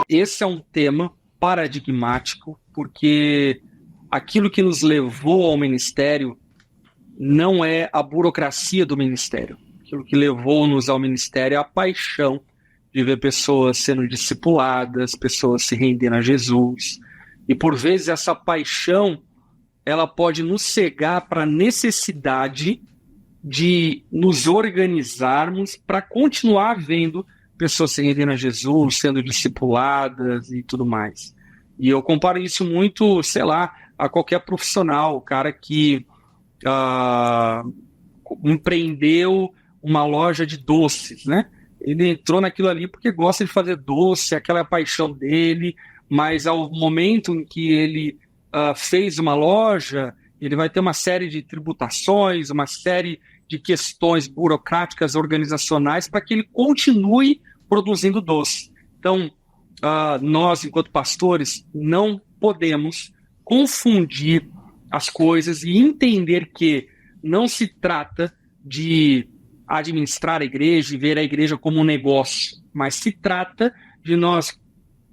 esse é um tema paradigmático, porque aquilo que nos levou ao ministério não é a burocracia do ministério. Aquilo que levou-nos ao ministério é a paixão de ver pessoas sendo discipuladas, pessoas se rendendo a Jesus. E por vezes essa paixão, ela pode nos cegar para a necessidade de nos organizarmos para continuar vendo pessoas se rendendo a Jesus, sendo discipuladas e tudo mais. E eu comparo isso muito, sei lá, a qualquer profissional, o cara que empreendeu uma loja de doces, né? Ele entrou naquilo ali porque gosta de fazer doce, aquela é a paixão dele, mas ao momento em que ele fez uma loja, ele vai ter uma série de tributações, uma série de questões burocráticas, organizacionais, para que ele continue produzindo doce. Então, nós, enquanto pastores, não podemos confundir as coisas e entender que não se trata de administrar a igreja e ver a igreja como um negócio, mas se trata de nós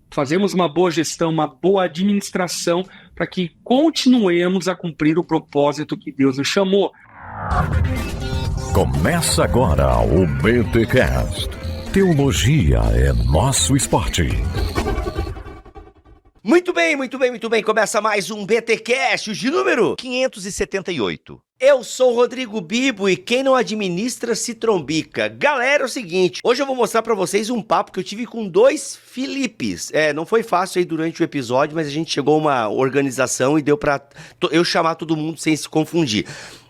fazermos uma boa gestão, uma boa administração, para que continuemos a cumprir o propósito que Deus nos chamou. Começa agora o BTcast. Teologia é nosso esporte. Muito bem. Começa mais um BTcast, de número 578. Eu sou o Rodrigo Bibo e quem não administra se trombica. Galera, é o seguinte, hoje eu vou mostrar pra vocês um papo que eu tive com dois Filipes. Não foi fácil aí durante o episódio, mas a gente chegou a uma organização e deu pra eu chamar todo mundo sem se confundir.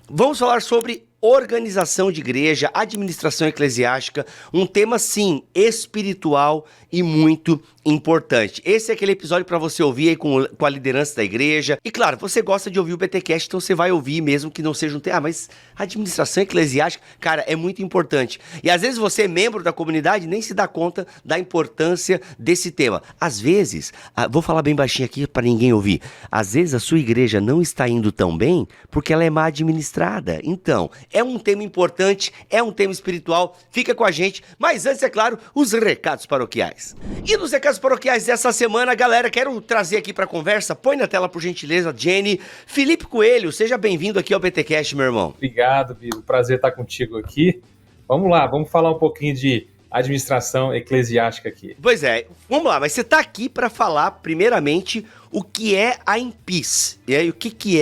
Vamos falar sobre organização de igreja, administração eclesiástica, um tema, sim, espiritual e muito importante. Esse é aquele episódio para você ouvir aí com a liderança da igreja. E claro, você gosta de ouvir o BTcast, então você vai ouvir mesmo que não seja um tema. Mas administração eclesiástica, cara, é muito importante. E às vezes você, membro da comunidade, nem se dá conta da importância desse tema. Às vezes, vou falar bem baixinho aqui para ninguém ouvir. Às vezes a sua igreja não está indo tão bem porque ela é mal administrada. Então, é um tema importante, é um tema espiritual, fica com a gente. Mas antes, é claro, os recados paroquiais. E nos recados paroquiais dessa semana, galera, quero trazer aqui pra conversa, põe na tela por gentileza, Jenny, Felipe Coelho, seja bem-vindo aqui ao BTcast, meu irmão. Obrigado, Bibo, prazer estar contigo aqui. Vamos lá, vamos falar um pouquinho de administração eclesiástica aqui. Pois é, vamos lá, mas você tá aqui para falar, primeiramente, o que é a IMPIS. E aí, o que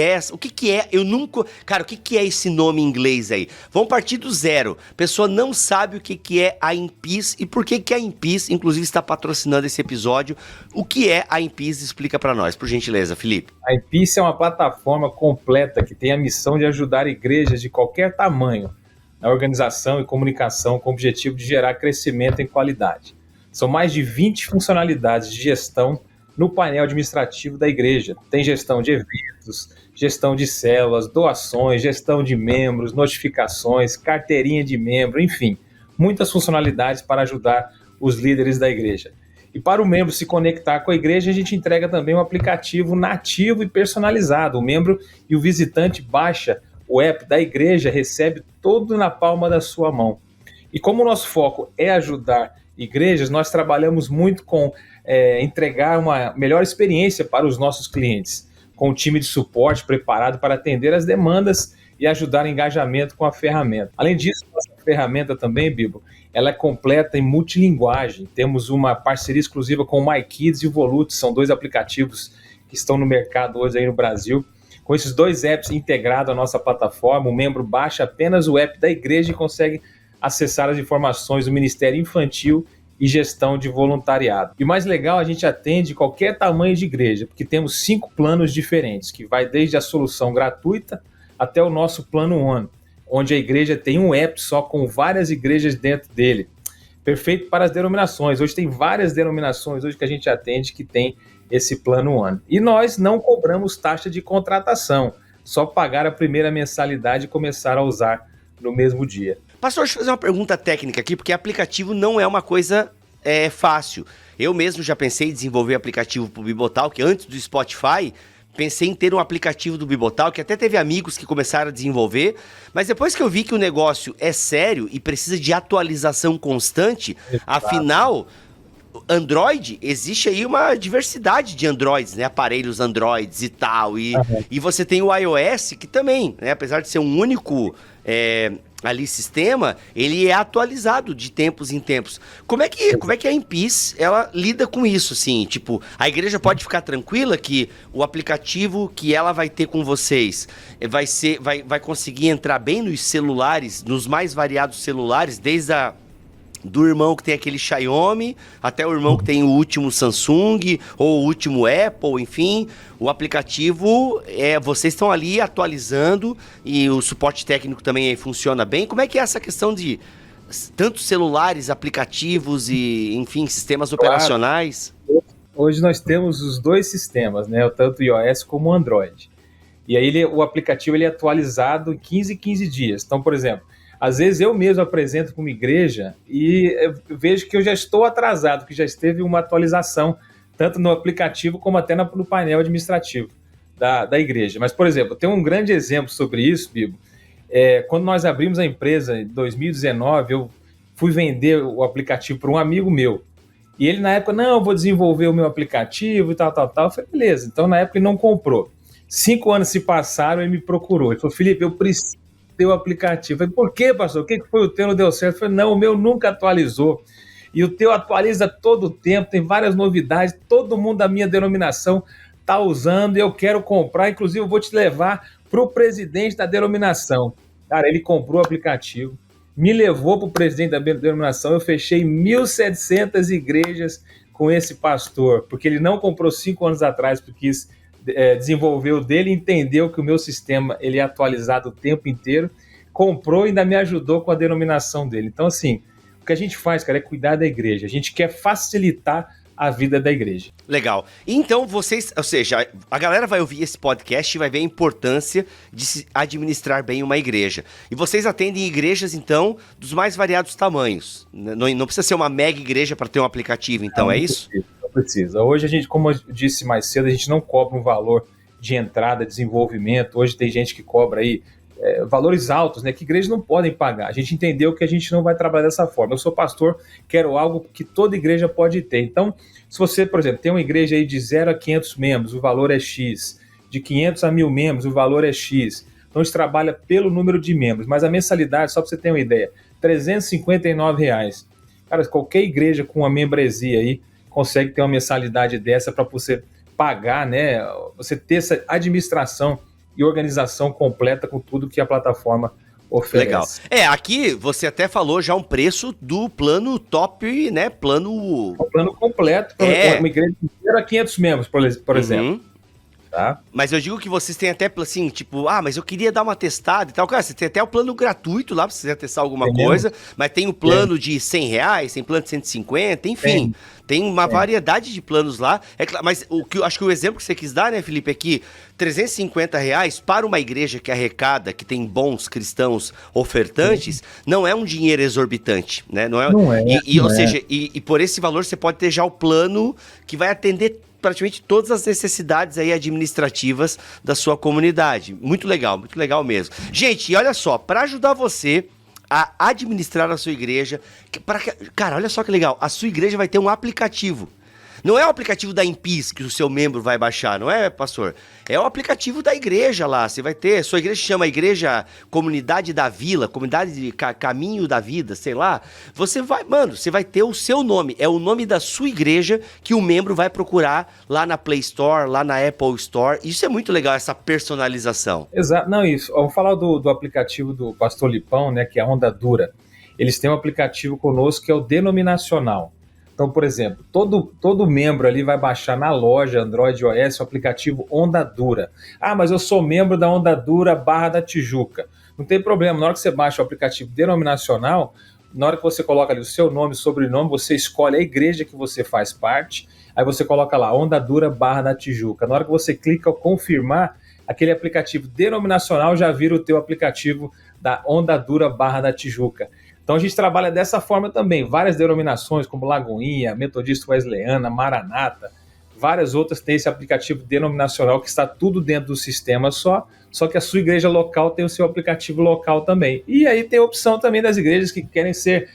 é, eu nunca... Cara, o que é esse nome em inglês aí? Vamos partir do zero. A pessoa não sabe o que é a IMPIS e por que a IMPIS, inclusive, está patrocinando esse episódio. O que é a IMPIS? Explica para nós, por gentileza, Felipe. A IMPIS é uma plataforma completa que tem a missão de ajudar igrejas de qualquer tamanho na organização e comunicação com o objetivo de gerar crescimento em qualidade. São mais de 20 funcionalidades de gestão no painel administrativo da igreja. Tem gestão de eventos, gestão de células, doações, gestão de membros, notificações, carteirinha de membro, enfim, muitas funcionalidades para ajudar os líderes da igreja. E para o membro se conectar com a igreja, a gente entrega também um aplicativo nativo e personalizado. O membro e o visitante baixa o app da igreja, recebe todo na palma da sua mão. E como o nosso foco é ajudar igrejas, nós trabalhamos muito com entregar uma melhor experiência para os nossos clientes, com um time de suporte preparado para atender as demandas e ajudar o engajamento com a ferramenta. Além disso, nossa ferramenta também, Bibo, ela é completa em multilinguagem. Temos uma parceria exclusiva com o MyKids e o Volute, são dois aplicativos que estão no mercado hoje aí no Brasil. Com esses dois apps integrados à nossa plataforma, o membro baixa apenas o app da igreja e consegue acessar as informações do Ministério Infantil e Gestão de Voluntariado. E o mais legal, a gente atende qualquer tamanho de igreja, porque temos 5 planos diferentes, que vai desde a solução gratuita até o nosso plano One, onde a igreja tem um app só com várias igrejas dentro dele. Perfeito para as denominações. Hoje tem várias denominações hoje que a gente atende que tem esse plano One. E nós não cobramos taxa de contratação, só pagar a primeira mensalidade e começar a usar no mesmo dia. Pastor, deixa eu fazer uma pergunta técnica aqui, porque aplicativo não é uma coisa fácil. Eu mesmo já pensei em desenvolver aplicativo para o Bibotalk, antes do Spotify, pensei em ter um aplicativo do Bibotalk, que até teve amigos que começaram a desenvolver, mas depois que eu vi que o negócio é sério e precisa de atualização constante, afinal... Android, existe aí uma diversidade de Androids, né? Aparelhos Androids e tal. E você tem o iOS, que também, né? Apesar de ser um único ali sistema, ele é atualizado de tempos em tempos. Como é que a Empis, ela lida com isso, assim? Tipo, a igreja pode ficar tranquila que o aplicativo que ela vai ter com vocês vai conseguir entrar bem nos celulares, nos mais variados celulares, do irmão que tem aquele Xiaomi, até o irmão que tem o último Samsung, ou o último Apple, enfim. O aplicativo, vocês estão ali atualizando e o suporte técnico também funciona bem. Como é que é essa questão de tantos celulares, aplicativos e, enfim, sistemas operacionais? Hoje nós temos os dois sistemas, né? Tanto o iOS como o Android. E aí o aplicativo ele é atualizado em 15 dias. Então, por exemplo, às vezes eu mesmo apresento para uma igreja e eu vejo que eu já estou atrasado, que já esteve uma atualização, tanto no aplicativo como até no painel administrativo da igreja. Mas, por exemplo, tem um grande exemplo sobre isso, Bibo. Quando nós abrimos a empresa em 2019, eu fui vender o aplicativo para um amigo meu. E ele, na época, não, eu vou desenvolver o meu aplicativo e tal. Eu falei, beleza. Então, na época, ele não comprou. 5 anos se passaram e ele me procurou. Ele falou, Felipe, eu preciso ter o aplicativo. Eu falei, por quê, pastor? O que foi o teu não deu certo? Eu falei, não, o meu nunca atualizou. E o teu atualiza todo o tempo, tem várias novidades, todo mundo da minha denominação está usando e eu quero comprar. Inclusive, eu vou te levar para o presidente da denominação. Cara, ele comprou o aplicativo, me levou para o presidente da denominação, eu fechei 1.700 igrejas com esse pastor, porque ele não comprou 5 anos atrás, porque quis desenvolver o dele, entendeu que o meu sistema ele é atualizado o tempo inteiro, comprou e ainda me ajudou com a denominação dele. Então, assim, o que a gente faz, cara, é cuidar da igreja. A gente quer facilitar a vida da igreja. Legal. Então vocês, ou seja, a galera vai ouvir esse podcast e vai ver a importância de se administrar bem uma igreja. E vocês atendem igrejas, então, dos mais variados tamanhos. Não precisa ser uma mega igreja para ter um aplicativo, então, é isso? Não precisa. Hoje a gente, como eu disse mais cedo, a gente não cobra um valor de entrada, desenvolvimento. Hoje tem gente que cobra aí valores altos, né, que igrejas não podem pagar. A gente entendeu que a gente não vai trabalhar dessa forma. Eu sou pastor, quero algo que toda igreja pode ter. Então, se você, por exemplo, tem uma igreja aí de 0 a 500 membros, o valor é X. De 500 a 1.000 membros, o valor é X. Então, a gente trabalha pelo número de membros. Mas a mensalidade, só para você ter uma ideia, R$ 359. Cara, qualquer igreja com uma membresia aí consegue ter uma mensalidade dessa para você pagar, né? Você ter essa administração e organização completa com tudo que a plataforma oferece. Legal. Aqui você até falou já um preço do plano top, né? O plano completo, uma igreja de 0 a 500 membros, por exemplo. Tá? Mas eu digo que vocês têm até, assim, tipo, mas eu queria dar uma testada e tal. Cara, você tem até o plano gratuito lá, pra você quiser testar alguma coisa, mas tem o plano de R$100, tem plano de 150, enfim. Tem uma variedade de planos lá. Mas acho que o exemplo que você quis dar, né, Felipe, é que R$350 para uma igreja que arrecada, que tem bons cristãos ofertantes, não é um dinheiro exorbitante, né? Ou seja, por esse valor você pode ter já o plano que vai atender praticamente todas as necessidades aí administrativas da sua comunidade. Muito legal mesmo. Gente, e olha só, para ajudar você a administrar a sua igreja, cara, olha só que legal, a sua igreja vai ter um aplicativo. Não é o aplicativo da Empis que o seu membro vai baixar, não é, pastor? É o aplicativo da igreja lá. Você vai ter, sua igreja chama Igreja Comunidade da Vila, Comunidade de Caminho da Vida, sei lá. Você vai ter o seu nome. É o nome da sua igreja que o membro vai procurar lá na Play Store, lá na Apple Store. Isso é muito legal, essa personalização. Exato. Não, isso. Vamos falar do aplicativo do Pastor Lipão, né, que é a Onda Dura. Eles têm um aplicativo conosco que é o denominacional. Então, por exemplo, todo membro ali vai baixar na loja Android e iOS o aplicativo Onda Dura. Mas eu sou membro da Onda Dura Barra da Tijuca. Não tem problema, na hora que você baixa o aplicativo denominacional, na hora que você coloca ali o seu nome, sobrenome, você escolhe a igreja que você faz parte, aí você coloca lá Onda Dura Barra da Tijuca. Na hora que você clica em confirmar, aquele aplicativo denominacional já vira o teu aplicativo da Onda Dura Barra da Tijuca. Então a gente trabalha dessa forma também. Várias denominações como Lagoinha, Metodista Wesleyana, Maranata, várias outras têm esse aplicativo denominacional que está tudo dentro do sistema só que a sua igreja local tem o seu aplicativo local também. E aí tem a opção também das igrejas que querem ser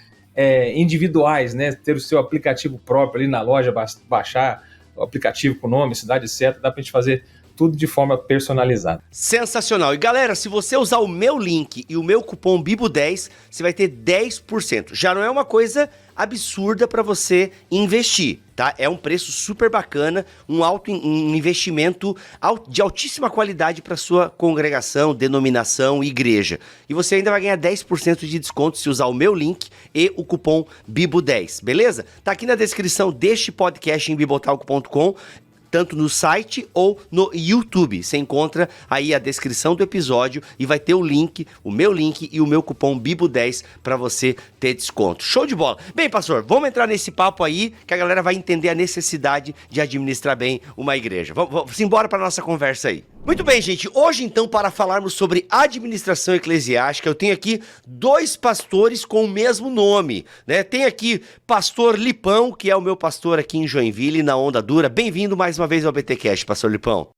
individuais, né? Ter o seu aplicativo próprio ali na loja, baixar o aplicativo com o nome, cidade certa, dá pra gente fazer tudo de forma personalizada. Sensacional. E galera, se você usar o meu link e o meu cupom BIBO10, você vai ter 10%. Já não é uma coisa absurda para você investir, tá? É um preço super bacana, um investimento de altíssima qualidade para sua congregação, denominação, igreja. E você ainda vai ganhar 10% de desconto se usar o meu link e o cupom BIBO10, beleza? Tá aqui na descrição deste podcast em bibotalco.com, tanto no site ou no YouTube. Você encontra aí a descrição do episódio e vai ter o link, o meu link e o meu cupom BIBO10 para você ter desconto. Show de bola. Bem, pastor, vamos entrar nesse papo aí que a galera vai entender a necessidade de administrar bem uma igreja. Vamos embora para nossa conversa aí. Muito bem, gente. Hoje, então, para falarmos sobre administração eclesiástica, eu tenho aqui 2 pastores com o mesmo nome, né? Tem aqui pastor Lipão, que é o meu pastor aqui em Joinville, na Onda Dura. Bem-vindo mais uma vez ao BTcast, pastor Lipão.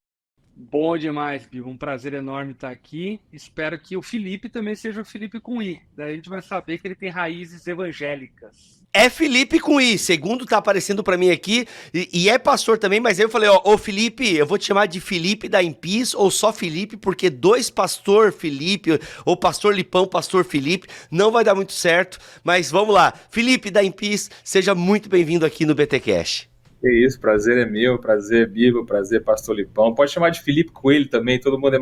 Bom demais, Bibo. Um prazer enorme estar aqui. Espero que o Felipe também seja o Felipe com I. Daí a gente vai saber que ele tem raízes evangélicas. É Felipe com I, segundo tá aparecendo pra mim aqui, e é pastor também, mas aí eu falei, ô Felipe, eu vou te chamar de Felipe da Impis, ou só Felipe, porque 2 pastor Felipe, ou pastor Lipão, pastor Felipe, não vai dar muito certo, mas vamos lá. Felipe da Impis, seja muito bem-vindo aqui no BTcast. É isso, prazer é meu, prazer Bíblia, prazer pastor Lipão. Pode chamar de Felipe Coelho também, todo mundo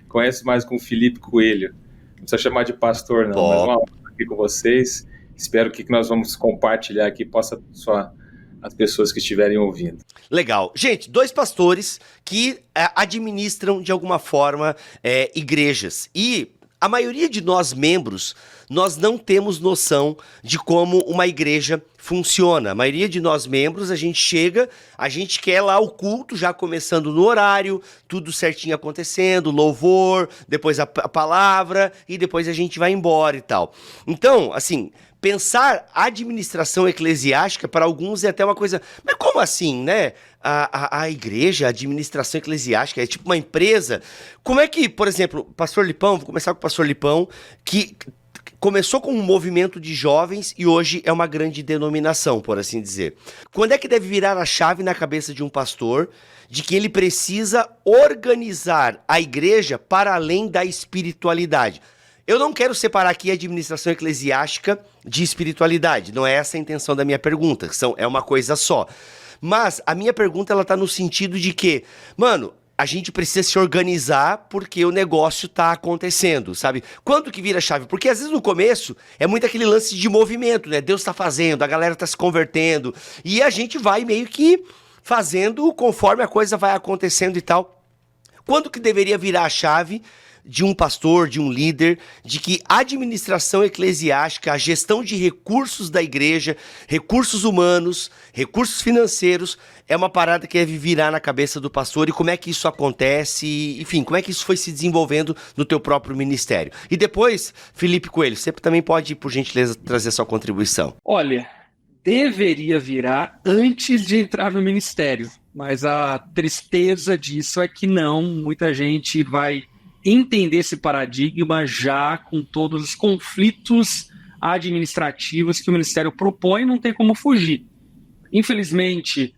conhece mais com Felipe Coelho. Não precisa chamar de pastor não, mas uma honra aqui com vocês. Espero que nós vamos compartilhar aqui possa só as pessoas que estiverem ouvindo. Legal. Gente, 2 pastores que administram de alguma forma igrejas. E a maioria de nós membros, nós não temos noção de como uma igreja funciona. A maioria de nós membros, a gente chega, a gente quer lá o culto já começando no horário, tudo certinho acontecendo, louvor, depois a palavra e depois a gente vai embora e tal. Então, assim, pensar administração eclesiástica para alguns é até uma coisa... Mas como assim, né? A igreja, a administração eclesiástica é tipo uma empresa. Como é que, por exemplo, pastor Lipão, vou começar com o pastor Lipão, que começou com um movimento de jovens e hoje é uma grande denominação, por assim dizer. Quando é que deve virar a chave na cabeça de um pastor de que ele precisa organizar a igreja para além da espiritualidade? Eu não quero separar aqui a administração eclesiástica de espiritualidade, não é essa a intenção da minha pergunta, é uma coisa só. Mas a minha pergunta, ela tá no sentido de que, mano, a gente precisa se organizar porque o negócio tá acontecendo, sabe? Quando que vira a chave? Porque às vezes no começo é muito aquele lance de movimento, né? Deus tá fazendo, a galera tá se convertendo e a gente vai meio que fazendo conforme a coisa vai acontecendo e tal. Quando que deveria virar a chave de um pastor, de um líder, de que a administração eclesiástica, a gestão de recursos da igreja, recursos humanos, recursos financeiros, é uma parada que deve virar na cabeça do pastor e como é que isso acontece, enfim, como é que isso foi se desenvolvendo no teu próprio ministério. E depois, Felipe Coelho, você também pode, por gentileza, trazer sua contribuição. Olha, deveria virar antes de entrar no ministério, mas a tristeza disso é que não, muita gente vai entender esse paradigma já com todos os conflitos administrativos que o Ministério propõe e não tem como fugir. Infelizmente,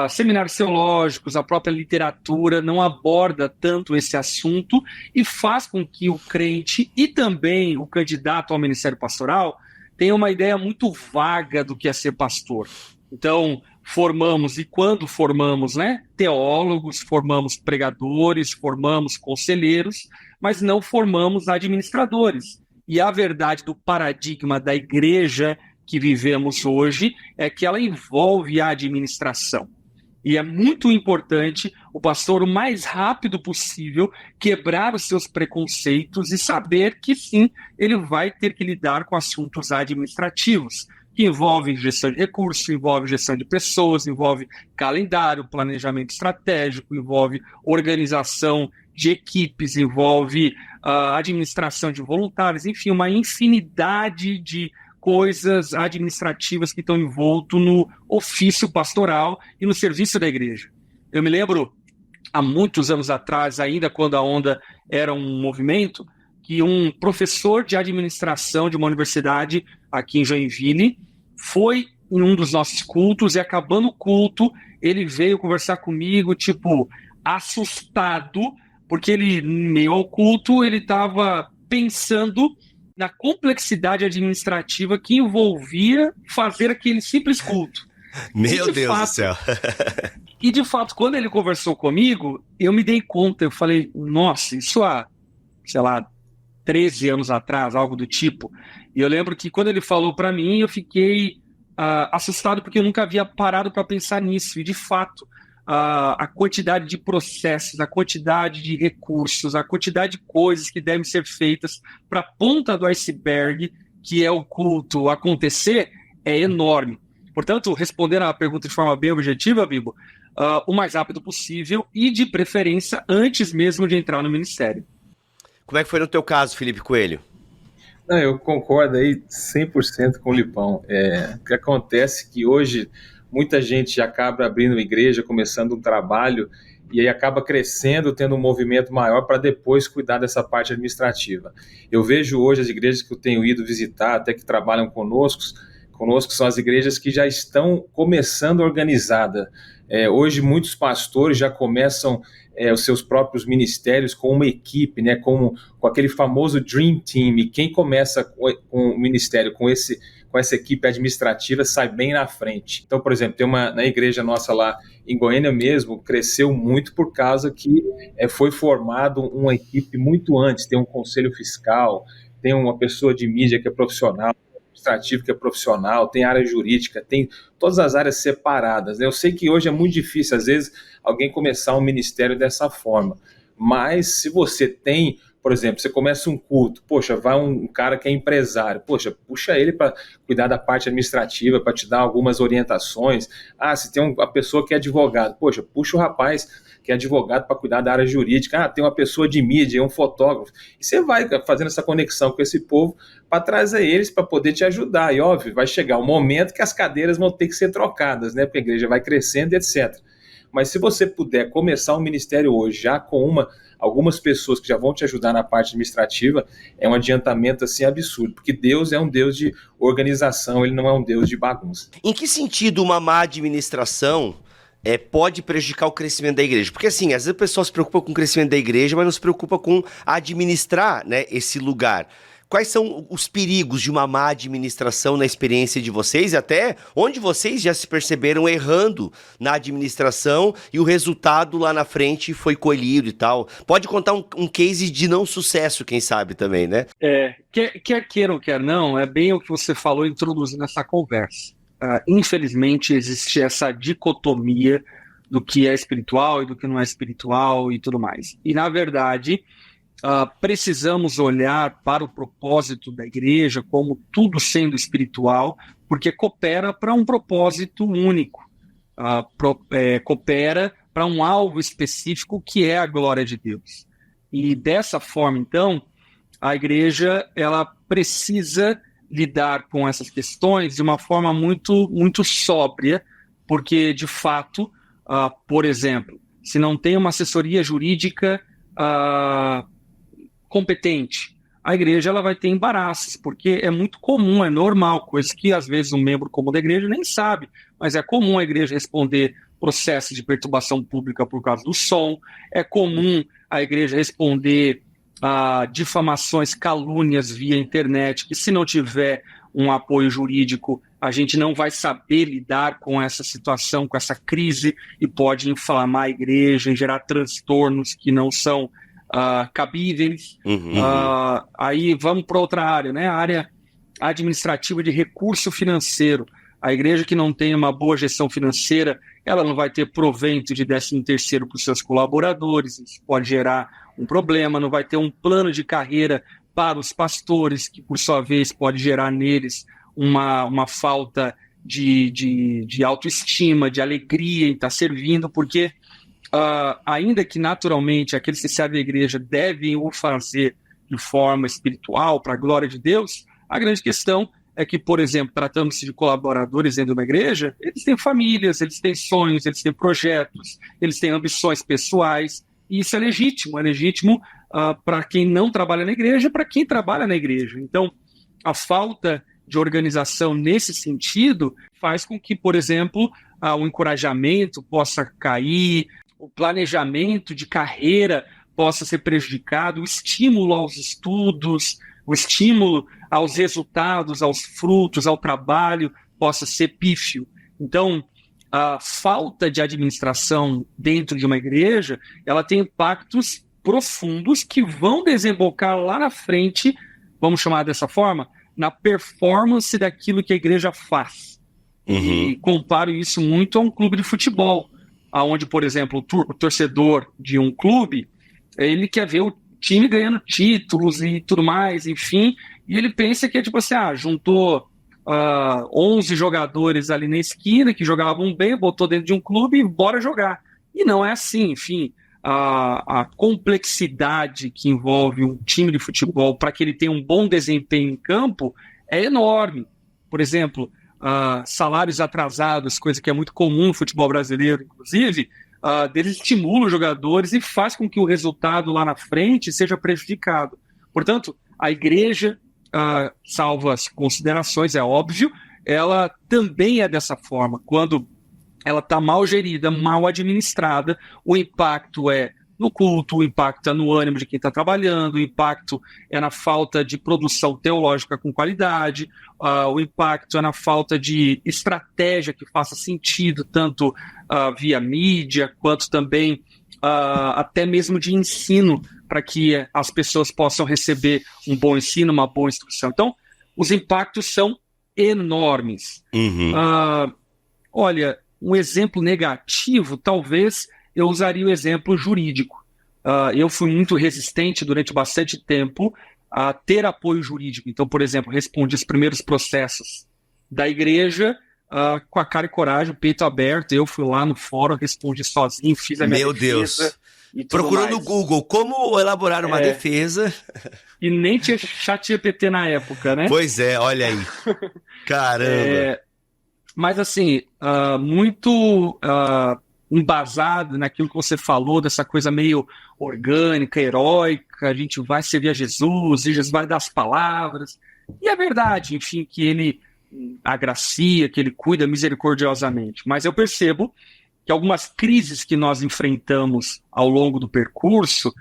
seminários teológicos, a própria literatura não aborda tanto esse assunto e faz com que o crente e também o candidato ao ministério pastoral tenha uma ideia muito vaga do que é ser pastor. Então, formamos, e quando formamos, né, teólogos, formamos pregadores, formamos conselheiros, mas não formamos administradores. E a verdade do paradigma da igreja que vivemos hoje é que ela envolve a administração. E é muito importante o pastor, o mais rápido possível, quebrar os seus preconceitos e saber que, sim, ele vai ter que lidar com assuntos administrativos, que envolve gestão de recursos, envolve gestão de pessoas, envolve calendário, planejamento estratégico, envolve organização de equipes, envolve administração de voluntários, enfim, uma infinidade de coisas administrativas que estão envoltas no ofício pastoral e no serviço da igreja. Eu me lembro, há muitos anos atrás, ainda quando a Onda era um movimento, que um professor de administração de uma universidade aqui em Joinville foi em um dos nossos cultos e, acabando o culto, ele veio conversar comigo, tipo, assustado, porque ele, em meio ao culto, ele estava pensando na complexidade administrativa que envolvia fazer aquele simples culto. Meu Deus do céu. E, de fato, quando ele conversou comigo, eu me dei conta, eu falei, nossa, isso há, sei lá, 13 anos atrás, algo do tipo. E eu lembro que quando ele falou para mim, eu fiquei assustado, porque eu nunca havia parado para pensar nisso. E, de fato, a quantidade de processos, a quantidade de recursos, a quantidade de coisas que devem ser feitas para a ponta do iceberg, que é o culto, acontecer, é enorme. Portanto, respondendo à pergunta de forma bem objetiva, Bibo, o mais rápido possível e, de preferência, antes mesmo de entrar no ministério. Como é que foi no teu caso, Felipe Coelho? Não, eu concordo aí 100% com o Lipão. O que acontece é que hoje muita gente acaba abrindo uma igreja, começando um trabalho, e aí acaba crescendo, tendo um movimento maior para depois cuidar dessa parte administrativa. Eu vejo hoje as igrejas que eu tenho ido visitar, até que trabalham conosco são as igrejas que já estão começando organizada. Hoje muitos pastores já começam os seus próprios ministérios com uma equipe, né, com aquele famoso Dream Team, e quem começa com o ministério com essa equipe administrativa sai bem na frente. Então, por exemplo, na igreja nossa lá em Goiânia mesmo, cresceu muito por causa que foi formado uma equipe muito antes, tem um conselho fiscal, tem uma pessoa de mídia que é profissional, administrativo que é profissional, tem área jurídica, tem todas as áreas separadas, né? Eu sei que hoje é muito difícil, às vezes, alguém começar um ministério dessa forma, mas se você tem, por exemplo, você começa um culto, poxa, vai um cara que é empresário, poxa, puxa ele para cuidar da parte administrativa, para te dar algumas orientações. Se tem uma pessoa que é advogado, poxa, puxa o rapaz que é advogado para cuidar da área jurídica, tem uma pessoa de mídia, um fotógrafo, e você vai fazendo essa conexão com esse povo para trazer eles para poder te ajudar, e óbvio, vai chegar um momento que as cadeiras vão ter que ser trocadas, né, porque a igreja vai crescendo, etc. Mas se você puder começar um ministério hoje, já com algumas pessoas que já vão te ajudar na parte administrativa, é um adiantamento assim absurdo, porque Deus é um Deus de organização, ele não é um Deus de bagunça. Em que sentido uma má administração pode prejudicar o crescimento da igreja? Porque assim, às vezes o pessoal se preocupa com o crescimento da igreja, mas não se preocupa com administrar, né, esse lugar. Quais são os perigos de uma má administração na experiência de vocês, e até onde vocês já se perceberam errando na administração e o resultado lá na frente foi colhido e tal? Pode contar um case de não sucesso, quem sabe também, né? Quer queira ou quer não, é bem o que você falou introduzindo essa conversa. Infelizmente existe essa dicotomia do que é espiritual e do que não é espiritual e tudo mais. E, na verdade, precisamos olhar para o propósito da igreja como tudo sendo espiritual, porque coopera para um propósito único, coopera para um alvo específico que é a glória de Deus. E dessa forma, então, a igreja ela precisa lidar com essas questões de uma forma muito, muito sóbria, porque, de fato, por exemplo, se não tem uma assessoria jurídica competente, a igreja ela vai ter embaraços, porque é muito comum, é normal, coisa que às vezes um membro comum da igreja nem sabe, mas é comum a igreja responder processos de perturbação pública por causa do som, é comum a igreja responder difamações, calúnias via internet, que se não tiver um apoio jurídico, a gente não vai saber lidar com essa situação, com essa crise, e pode inflamar a igreja, gerar transtornos que não são cabíveis. Aí vamos para outra área, né? A área administrativa de recurso financeiro. A igreja que não tem uma boa gestão financeira, ela não vai ter provento de 13º para os seus colaboradores, isso pode gerar um problema, não vai ter um plano de carreira para os pastores, que por sua vez pode gerar neles uma falta de autoestima, de alegria em estar servindo, porque ainda que naturalmente aqueles que servem a igreja devem o fazer de forma espiritual, para a glória de Deus, a grande questão é que, por exemplo, tratando-se de colaboradores dentro de uma igreja, eles têm famílias, eles têm sonhos, eles têm projetos, eles têm ambições pessoais, e isso é legítimo para quem não trabalha na igreja, para quem trabalha na igreja. Então, a falta de organização nesse sentido faz com que, por exemplo, o encorajamento possa cair, o planejamento de carreira possa ser prejudicado, o estímulo aos estudos, o estímulo aos resultados, aos frutos, ao trabalho possa ser pífio. Então, a falta de administração dentro de uma igreja, ela tem impactos profundos que vão desembocar lá na frente, vamos chamar dessa forma, na performance daquilo que a igreja faz. E comparo isso muito a um clube de futebol, onde, por exemplo, o torcedor de um clube, ele quer ver o time ganhando títulos e tudo mais, enfim, e ele pensa que é tipo assim, juntou 11 jogadores ali na esquina que jogavam bem, botou dentro de um clube e bora jogar. E não é assim, enfim, a complexidade que envolve um time de futebol para que ele tenha um bom desempenho em campo é enorme. Por exemplo, salários atrasados, coisa que é muito comum no futebol brasileiro, inclusive, deles estimula os jogadores e faz com que o resultado lá na frente seja prejudicado. Portanto, a igreja, salvo as considerações, é óbvio, ela também é dessa forma. Quando ela está mal gerida, mal administrada, o impacto é no culto, o impacto é no ânimo de quem está trabalhando, o impacto é na falta de produção teológica com qualidade, o impacto é na falta de estratégia que faça sentido, tanto via mídia, quanto também até mesmo de ensino, para que as pessoas possam receber um bom ensino, uma boa instrução. Então, os impactos são enormes. Olha, um exemplo negativo, talvez eu usaria o exemplo jurídico. Eu fui muito resistente durante bastante tempo a ter apoio jurídico. Então, por exemplo, respondi os primeiros processos da igreja com a cara e coragem, o peito aberto. Eu fui lá no fórum, respondi sozinho, fiz a minha defesa. Procurou no Google como elaborar uma defesa. E nem tinha ChatGPT na época, né? Pois é, olha aí. Caramba. Mas assim, muito embasado naquilo que você falou, dessa coisa meio orgânica, heróica, a gente vai servir a Jesus, e Jesus vai dar as palavras. E é verdade, enfim, que ele agracia, que ele cuida misericordiosamente. Mas eu percebo que algumas crises que nós enfrentamos ao longo do percurso,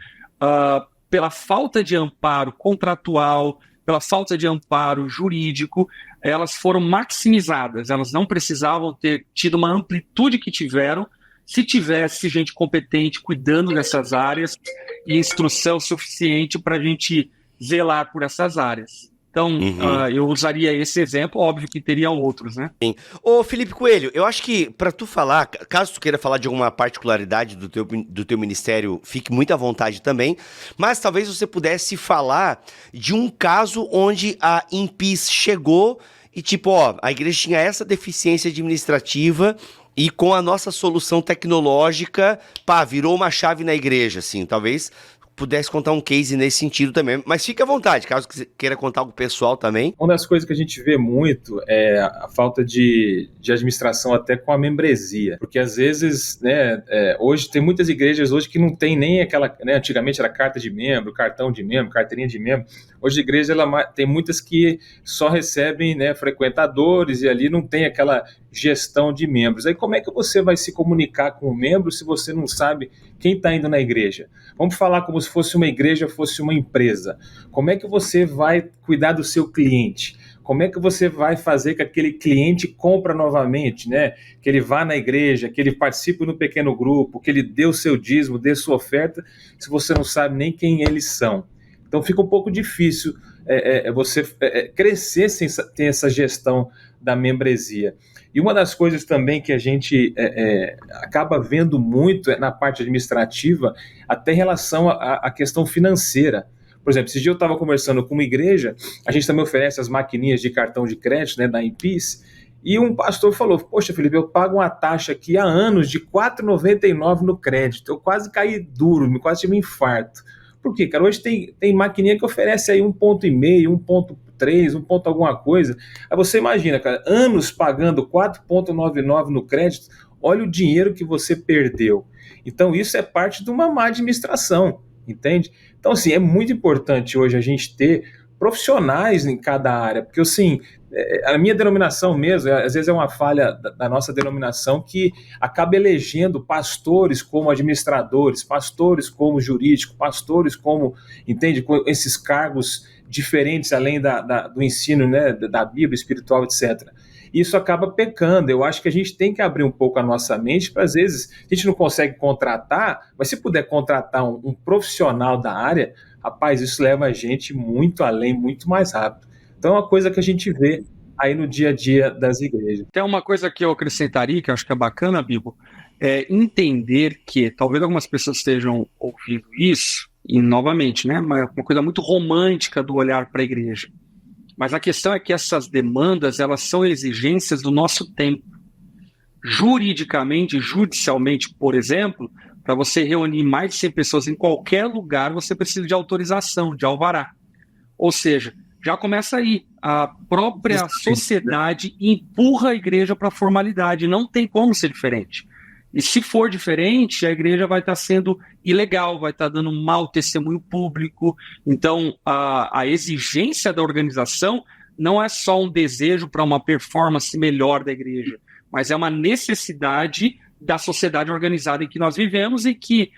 pela falta de amparo contratual, pela falta de amparo jurídico, elas foram maximizadas. Elas não precisavam ter tido uma amplitude que tiveram se tivesse gente competente cuidando dessas áreas e instrução suficiente para a gente zelar por essas áreas. Então, eu usaria esse exemplo, óbvio que teria outros, né? Sim. Ô, Felipe Coelho, eu acho que para tu falar, caso tu queira falar de alguma particularidade do teu ministério, fique muito à vontade também, mas talvez você pudesse falar de um caso onde a Impis chegou e tipo, a igreja tinha essa deficiência administrativa e com a nossa solução tecnológica, virou uma chave na igreja, assim, talvez pudesse contar um case nesse sentido também, mas fique à vontade, caso você queira contar algo pessoal também. Uma das coisas que a gente vê muito é a falta de administração até com a membresia, porque às vezes, né, hoje tem muitas igrejas hoje que não tem nem aquela, né, antigamente era carta de membro, cartão de membro, carteirinha de membro, hoje a igreja tem muitas que só recebem, né, frequentadores e ali não tem aquela gestão de membros. Aí como é que você vai se comunicar com o membro se você não sabe quem está indo na igreja? Vamos falar como se fosse uma igreja, fosse uma empresa. Como é que você vai cuidar do seu cliente? Como é que você vai fazer que aquele cliente compra novamente, né? Que ele vá na igreja, que ele participe no pequeno grupo, que ele dê o seu dízimo, dê sua oferta, se você não sabe nem quem eles são. Então fica um pouco difícil você crescer sem ter essa gestão da membresia. E uma das coisas também que a gente acaba vendo muito na parte administrativa, até em relação à questão financeira. Por exemplo, esse dia eu estava conversando com uma igreja, a gente também oferece as maquininhas de cartão de crédito, né, da Impis, e um pastor falou, poxa, Felipe, eu pago uma taxa aqui há anos de R$ 4,99 no crédito, eu quase caí duro, quase tive um infarto. Por quê, cara? Hoje tem maquininha que oferece aí 1,5, 1,3, 1 ponto alguma coisa. Aí você imagina, cara, anos pagando 4,99 no crédito, olha o dinheiro que você perdeu. Então isso é parte de uma má administração. entende? Então, assim, é muito importante hoje a gente ter profissionais em cada área, porque, assim, a minha denominação mesmo, às vezes é uma falha da nossa denominação que acaba elegendo pastores como administradores, pastores como jurídico, pastores como, entende, com esses cargos diferentes além do ensino, né, da Bíblia espiritual, etc. Isso acaba pecando. Eu acho que a gente tem que abrir um pouco a nossa mente para, às vezes, a gente não consegue contratar, mas se puder contratar um profissional da área, rapaz, isso leva a gente muito além, muito mais rápido. Então é uma coisa que a gente vê aí no dia a dia das igrejas. Tem uma coisa que eu acrescentaria, que eu acho que é bacana, Bibo, é entender que, talvez algumas pessoas estejam ouvindo isso, e novamente, né, uma coisa muito romântica do olhar para a igreja. Mas a questão é que essas demandas, elas são exigências do nosso tempo. Juridicamente, judicialmente, por exemplo, para você reunir mais de 100 pessoas em qualquer lugar, você precisa de autorização, de alvará. Ou seja, já começa aí. A própria sociedade empurra a igreja para a formalidade. Não tem como ser diferente. E se for diferente, a igreja vai estar sendo ilegal, vai estar dando mau testemunho público. Então, a exigência da organização não é só um desejo para uma performance melhor da igreja, mas é uma necessidade da sociedade organizada em que nós vivemos e que,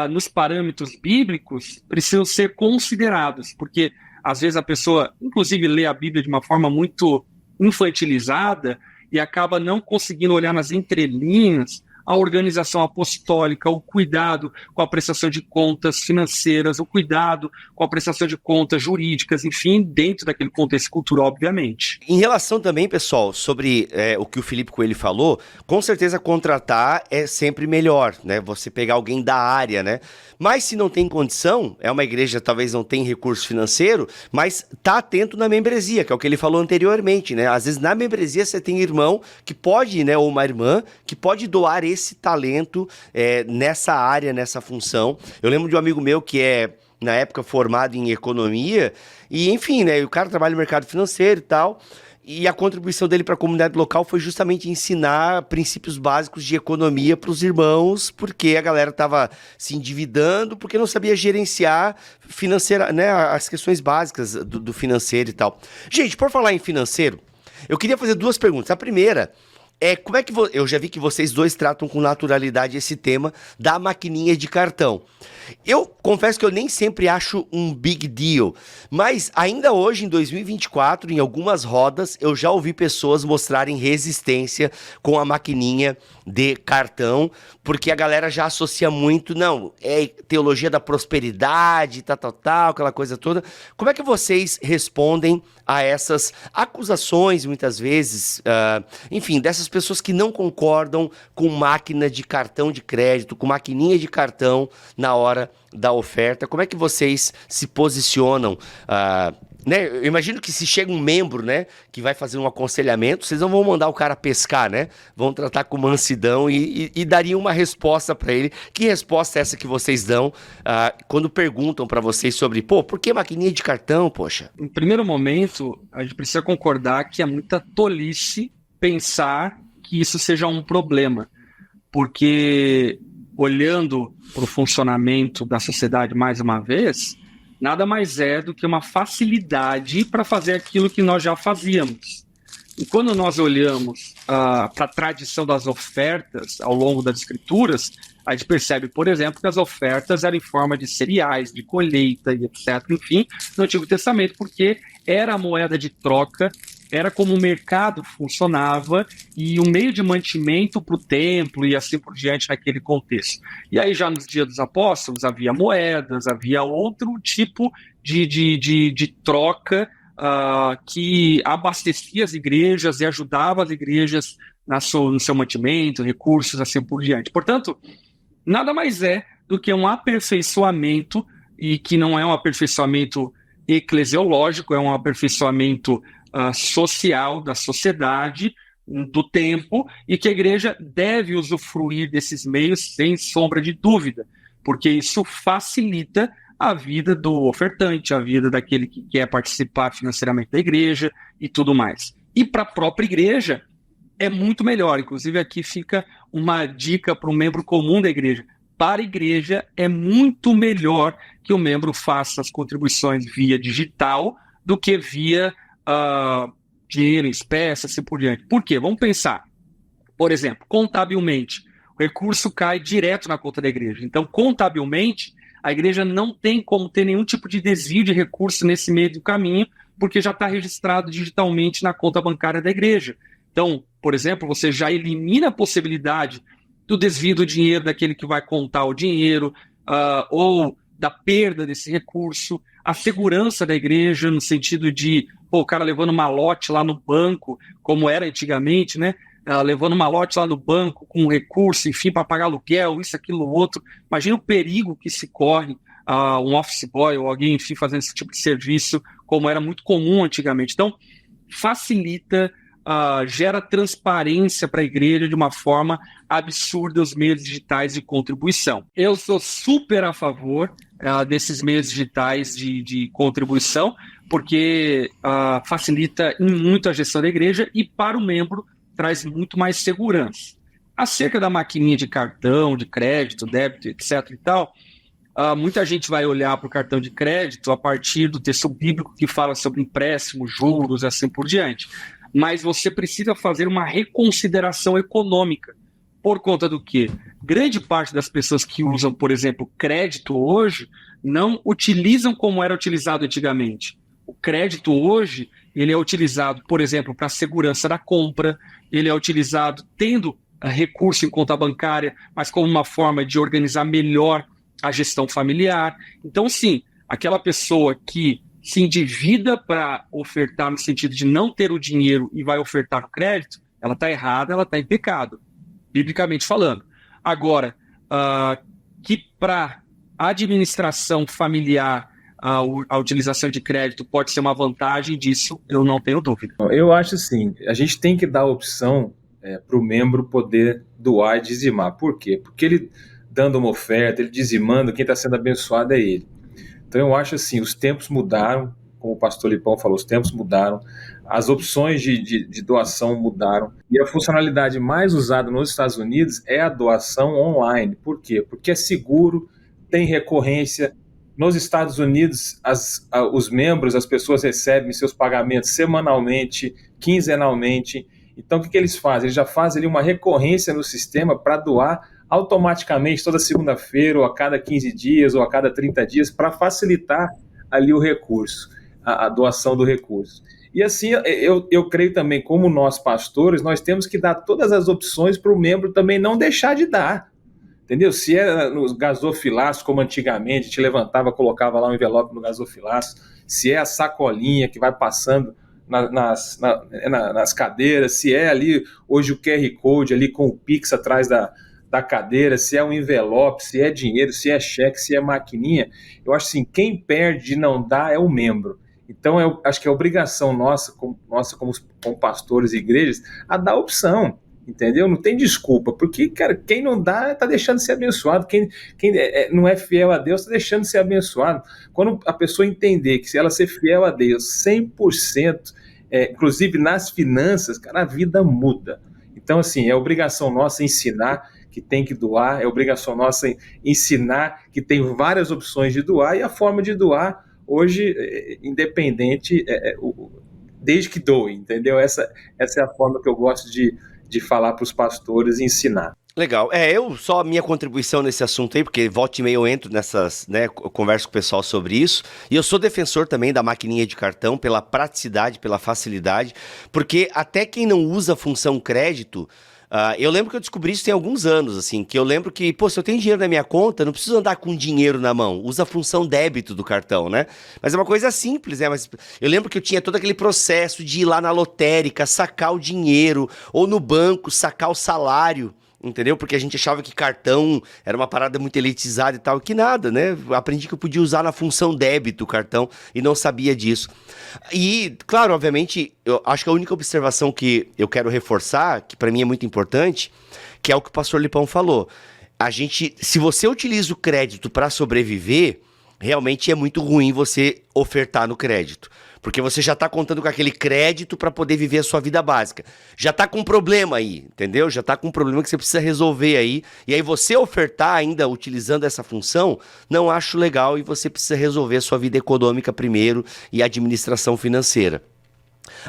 nos parâmetros bíblicos, precisam ser considerados, porque às vezes a pessoa, inclusive, lê a Bíblia de uma forma muito infantilizada e acaba não conseguindo olhar nas entrelinhas a organização apostólica, o cuidado com a prestação de contas financeiras, o cuidado com a prestação de contas jurídicas, enfim, dentro daquele contexto cultural, obviamente. Em relação também, pessoal, sobre o que o Felipe Coelho falou, com certeza contratar é sempre melhor, né? Você pegar alguém da área, né? Mas se não tem condição, é uma igreja, talvez não tenha recurso financeiro, mas tá atento na membresia, que é o que ele falou anteriormente, né? Às vezes na membresia você tem irmão que pode, né, ou uma irmã, que pode doar esse talento nessa área, nessa função. Eu lembro de um amigo meu que na época, formado em economia, e enfim, né, o cara trabalha no mercado financeiro e tal, e a contribuição dele para a comunidade local foi justamente ensinar princípios básicos de economia para os irmãos, porque a galera estava se endividando, porque não sabia gerenciar financeira, né, as questões básicas do financeiro e tal. Gente, por falar em financeiro, eu queria fazer duas perguntas. A primeira como é que eu já vi que vocês dois tratam com naturalidade esse tema da maquininha de cartão. Eu confesso que eu nem sempre acho um big deal, mas ainda hoje, em 2024, em algumas rodas, eu já ouvi pessoas mostrarem resistência com a maquininha de cartão, porque a galera já associa muito, não, é teologia da prosperidade, tal, aquela coisa toda. Como é que vocês respondem a essas acusações, muitas vezes, enfim, dessas pessoas que não concordam com máquina de cartão de crédito, com maquininha de cartão na hora da oferta? Como é que vocês se posicionam? Né? Eu imagino que se chega um membro, né, que vai fazer um aconselhamento, vocês não vão mandar o cara pescar, né? Vão tratar com mansidão e dariam uma resposta para ele. Que resposta é essa que vocês dão quando perguntam para vocês sobre, por que maquininha de cartão, poxa? Em primeiro momento, a gente precisa concordar que é muita tolice pensar que isso seja um problema, porque olhando para o funcionamento da sociedade mais uma vez, nada mais é do que uma facilidade para fazer aquilo que nós já fazíamos. E quando nós olhamos para a tradição das ofertas ao longo das escrituras, a gente percebe, por exemplo, que as ofertas eram em forma de cereais, de colheita e etc. Enfim, no Antigo Testamento, porque era a moeda de troca, era como o mercado funcionava e um meio de mantimento para o templo e assim por diante naquele contexto. E aí já nos dias dos apóstolos havia moedas, havia outro tipo de troca que abastecia as igrejas e ajudava as igrejas no seu mantimento, recursos, assim por diante. Portanto, nada mais é do que um aperfeiçoamento, e que não é um aperfeiçoamento eclesiológico, é um aperfeiçoamento social da sociedade, do tempo, e que a igreja deve usufruir desses meios sem sombra de dúvida, porque isso facilita a vida do ofertante, a vida daquele que quer participar financeiramente da igreja e tudo mais. E para a própria igreja é muito melhor. Inclusive aqui fica uma dica para um membro comum da igreja: para a igreja é muito melhor que o membro faça as contribuições via digital do que via dinheiro em espécie, assim por diante. Por quê? Vamos pensar. Por exemplo, contabilmente, o recurso cai direto na conta da igreja. Então, contabilmente, a igreja não tem como ter nenhum tipo de desvio de recurso nesse meio do caminho, porque já está registrado digitalmente na conta bancária da igreja. Então, por exemplo, você já elimina a possibilidade do desvio do dinheiro daquele que vai contar o dinheiro, ou da perda desse recurso, a segurança da igreja, no sentido de o cara levando malote lá no banco, como era antigamente, né? Levando malote lá no banco com recurso, enfim, para pagar aluguel, isso, aquilo, outro. Imagina o perigo que se corre um office boy ou alguém, enfim, fazendo esse tipo de serviço, como era muito comum antigamente. Então, facilita, gera transparência para a igreja de uma forma absurda os meios digitais de contribuição. Eu sou super a favor desses meios digitais de contribuição, porque facilita muito a gestão da igreja e para o membro traz muito mais segurança. Acerca da maquininha de cartão, de crédito, débito, etc. e tal, muita gente vai olhar para o cartão de crédito a partir do texto bíblico que fala sobre empréstimo, juros, assim por diante. Mas você precisa fazer uma reconsideração econômica. Por conta do quê? Grande parte das pessoas que usam, por exemplo, crédito hoje, não utilizam como era utilizado antigamente. O crédito hoje, ele é utilizado, por exemplo, para a segurança da compra, ele é utilizado tendo recurso em conta bancária, mas como uma forma de organizar melhor a gestão familiar. Então, sim, aquela pessoa que se endivida para ofertar no sentido de não ter o dinheiro e vai ofertar o crédito, ela está errada, ela está em pecado, biblicamente falando. Agora, que para a administração familiar a utilização de crédito pode ser uma vantagem, disso eu não tenho dúvida. Eu acho assim, a gente tem que dar a opção para o membro poder doar e dizimar. Por quê? Porque ele dando uma oferta, ele dizimando, quem está sendo abençoado é ele. Então eu acho assim, os tempos mudaram, como o pastor Lipão falou, os tempos mudaram, as opções de doação mudaram, e a funcionalidade mais usada nos Estados Unidos é a doação online. Por quê? Porque é seguro, tem recorrência. Nos Estados Unidos, os membros, as pessoas recebem seus pagamentos semanalmente, quinzenalmente. Então, o que eles fazem? Eles já fazem ali uma recorrência no sistema para doar automaticamente toda segunda-feira, ou a cada 15 dias, ou a cada 30 dias, para facilitar ali o recurso, a doação do recurso. E assim, eu creio também, como nós pastores, nós temos que dar todas as opções para o membro também não deixar de dar. Entendeu? Se é nos gasofilaços, como antigamente, a gente levantava, colocava lá um envelope no gasofilaço, se é a sacolinha que vai passando nas cadeiras, se é ali, hoje o QR Code ali com o Pix atrás da cadeira, se é um envelope, se é dinheiro, se é cheque, se é maquininha, eu acho assim, quem perde e não dá é o membro. Então, eu acho que é obrigação nossa como pastores e igrejas, a dar opção. Entendeu? Não tem desculpa, porque, cara, quem não dá está deixando de ser abençoado, quem não é fiel a Deus está deixando de ser abençoado. Quando a pessoa entender que se ela ser fiel a Deus 100%, inclusive nas finanças, cara, a vida muda. Então, assim, é obrigação nossa ensinar que tem que doar, é obrigação nossa ensinar que tem várias opções de doar, e a forma de doar, hoje, independente, desde que doe, entendeu? Essa é a forma que eu gosto de falar para os pastores e ensinar. Legal. A minha contribuição nesse assunto aí, porque volta e meia eu entro nessas, né, eu converso com o pessoal sobre isso, e eu sou defensor também da maquininha de cartão, pela praticidade, pela facilidade, porque até quem não usa a função crédito, eu lembro que eu descobri isso tem alguns anos, assim, que eu lembro que, se eu tenho dinheiro na minha conta, não preciso andar com dinheiro na mão, usa a função débito do cartão, né? Mas é uma coisa simples, né? Mas eu lembro que eu tinha todo aquele processo de ir lá na lotérica, sacar o dinheiro, ou no banco, sacar o salário, entendeu? Porque a gente achava que cartão era uma parada muito elitizada e tal, que nada, né? Eu aprendi que eu podia usar na função débito o cartão e não sabia disso. E, claro, obviamente, eu acho que a única observação que eu quero reforçar, que para mim é muito importante, que é o que o pastor Lipão falou. Se você utiliza o crédito para sobreviver, realmente é muito ruim você ofertar no crédito. Porque você já está contando com aquele crédito para poder viver a sua vida básica. Já está com um problema aí, entendeu? Já está com um problema que você precisa resolver aí. E aí você ofertar ainda utilizando essa função, não acho legal e você precisa resolver a sua vida econômica primeiro e a administração financeira.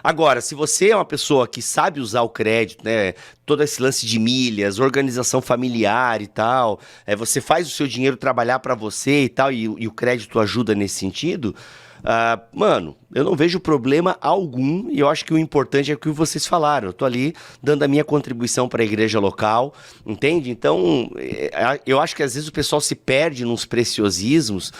Agora, se você é uma pessoa que sabe usar o crédito, né, todo esse lance de milhas, organização familiar e tal, você faz o seu dinheiro trabalhar para você e tal, e o crédito ajuda nesse sentido, mano, eu não vejo problema algum e eu acho que o importante é o que vocês falaram. Eu tô ali dando a minha contribuição para a igreja local, entende? Então, eu acho que às vezes o pessoal se perde nos preciosismos,